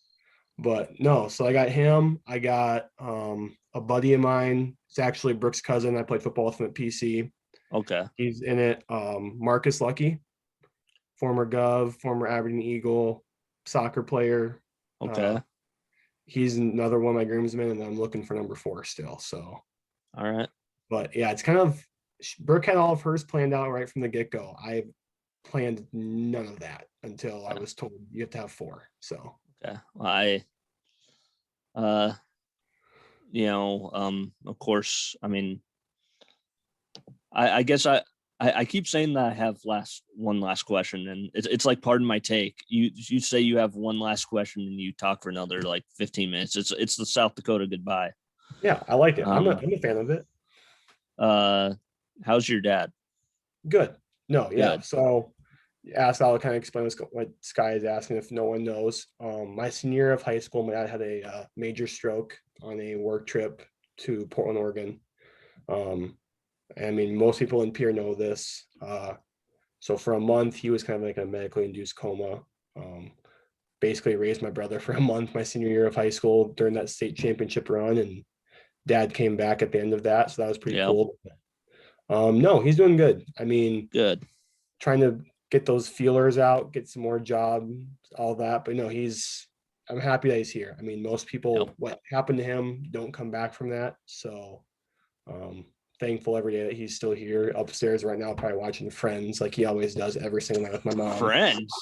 But no, so I got him. I got a buddy of mine. It's actually Brooks' cousin. I played football with him at PC. Okay. He's in it. Marcus Lucky, former Gov, former Aberdeen Eagle, soccer player. Okay. He's another one of my groomsmen, and I'm looking for number 4 still. So. All right. But yeah, it's kind of, Brooke had all of hers planned out right from the get-go. I planned none of that until I was told you have to have 4. So. Okay. Of course, I mean, I guess I keep saying that I have one last question, and it's like, pardon my take. You say you have one last question and you talk for another like 15 minutes. It's the South Dakota goodbye. Yeah, I like it. I'm a fan of it. How's your dad? Good. No, yeah. Good. So I'll kind of explain what Sky is asking if no one knows. My senior year of high school, my dad had a major stroke on a work trip to Portland, Oregon. I mean, most people in Pierre know this. So for a month, he was kind of like a medically induced coma. Basically raised my brother for a month my senior year of high school during that state championship run, and dad came back at the end of that. So that was pretty cool. No, he's doing good. I mean, good. Trying to get those feelers out, get some more jobs, all that. But no, I'm happy that he's here. I mean, most people, what happened to him don't come back from that. So thankful every day that he's still here upstairs right now, probably watching Friends like he always does every single night with my mom. Friends?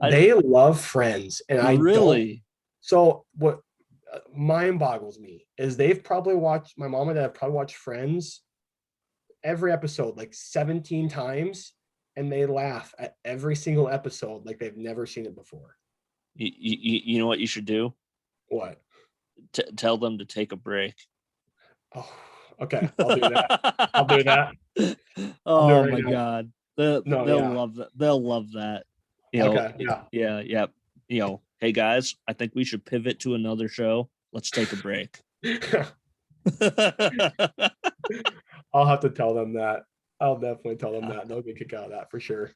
They love Friends. And I really. So what mind boggles me is my mom and dad have probably watched Friends every episode like 17 times, and they laugh at every single episode like they've never seen it before. You know what you should do? What? Tell them to take a break. Oh, okay. I'll do that. Oh my God. They'll love that. They'll love that. Yeah. Hey guys, I think we should pivot to another show. Let's take a break. I'll have to tell them that. I'll definitely tell them that. They'll get a kick out of that for sure.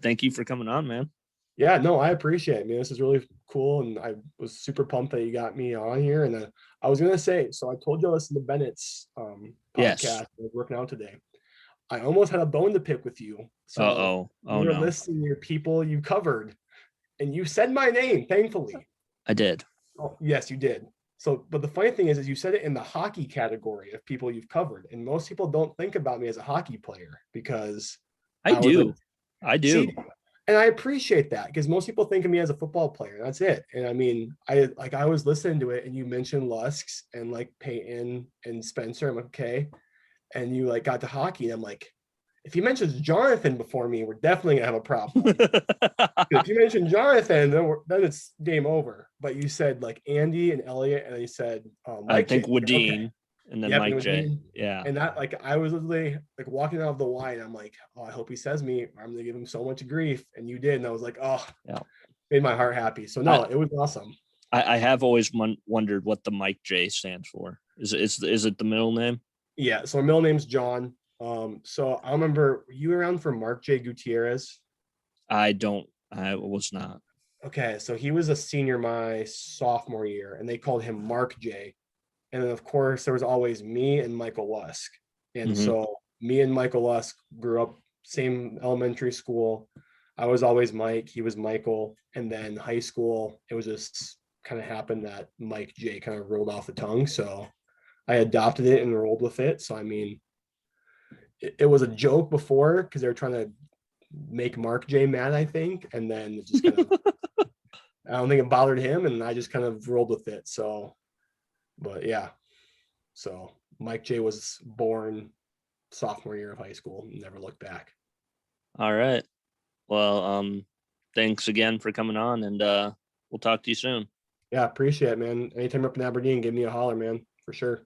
Thank you for coming on, man. Yeah, no, I appreciate it, man. This is really cool, and I was super pumped that you got me on here. And I was gonna say, so I told you I listened to Bennett's Yes. podcast. I was working out today. I almost had a bone to pick with you. So Oh you were no, listing your people you covered, and you said my name, thankfully. I did. Oh, yes, you did. So, but the funny thing is you said it in the hockey category of people you've covered, and most people don't think about me as a hockey player because I I was a do. I see, do. and I appreciate that because most people think of me as a football player. That's it. And I mean, I was listening to it, and you mentioned Lusks and like Peyton and Spencer. I'm like, okay, and you like got to hockey, and I'm like, if he mentions Jonathan before me, we're definitely gonna have a problem. If you mention Jonathan, then it's game over. But you said like Andy and Elliot, and then you said I Mike J. think Okay, Wadeen and then yep, and Mike with J. me, Yeah. and that like I was literally like walking out of the line. I'm like, oh, I hope he says me. Or I'm gonna give him so much grief, and you did, and I was like, oh, Yeah. made my heart happy. So no, it was awesome. I have always wondered what the Mike J stands for. Is it the middle name? Yeah. So my middle name's John. So I remember you around for Mark J. Gutierrez. I was not. Okay, so he was a senior my sophomore year, and they called him Mark J. And then, of course, there was always me and Michael Lusk. And Mm-hmm. so me and Michael Lusk grew up same elementary school. I was always Mike. He was Michael. And then high school, it was just kind of happened that Mike J kind of rolled off the tongue. So I adopted it and rolled with it. So, I mean, it was a joke before because they were trying to make Mark J mad, I think. And then it just kind of, I don't think it bothered him. And I just kind of rolled with it. So, but yeah. So Mike J was born sophomore year of high school and never looked back. All right. Well, thanks again for coming on, and we'll talk to you soon. Yeah, appreciate it, man. Anytime you're up in Aberdeen, give me a holler, man, for sure.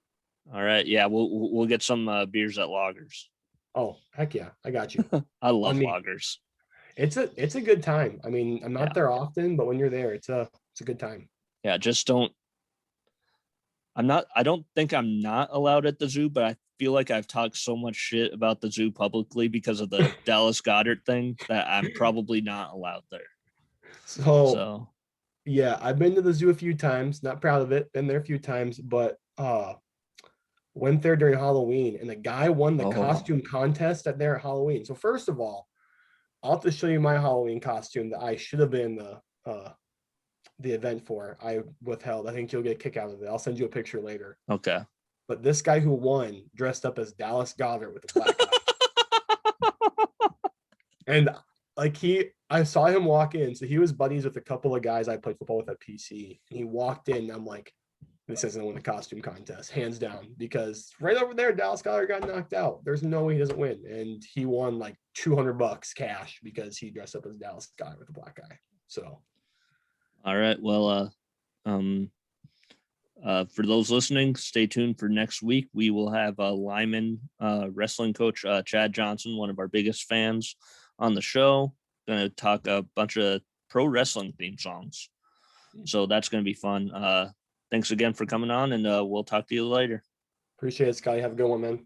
All right. Yeah, we'll get some beers at Loggers. Oh, heck yeah, I got you. I love mean, Loggers. It's a good time. I mean, I'm not there often, but when you're there, it's a good time. Yeah, just don't. I don't think I'm not allowed at the zoo, but I feel like I've talked so much shit about the zoo publicly because of the Dallas Goddard thing that I'm probably not allowed there. So yeah, I've been to the zoo a few times, not proud of it, been there a few times, but went there during Halloween and the guy won the costume contest at there at Halloween. So first of all, I'll have to show you my Halloween costume that I should have been the event for. I withheld. I think you'll get a kick out of it. I'll send you a picture later. Okay. But this guy who won dressed up as Dallas Goddard with a black eye. And like I saw him walk in. So he was buddies with a couple of guys I played football with at PC. And he walked in. And I'm like, this isn't win the costume contest, hands down, because right over there, Dallas Goddard got knocked out. There's no way he doesn't win. And he won like $200 cash because he dressed up as Dallas Goddard with a black eye. So all right. Well, for those listening, stay tuned for next week. We will have Lyman wrestling coach Chad Johnson, one of our biggest fans, on the show. Going to talk a bunch of pro wrestling theme songs. So that's going to be fun. Thanks again for coming on, and we'll talk to you later. Appreciate it, Scotty. Have a good one, man.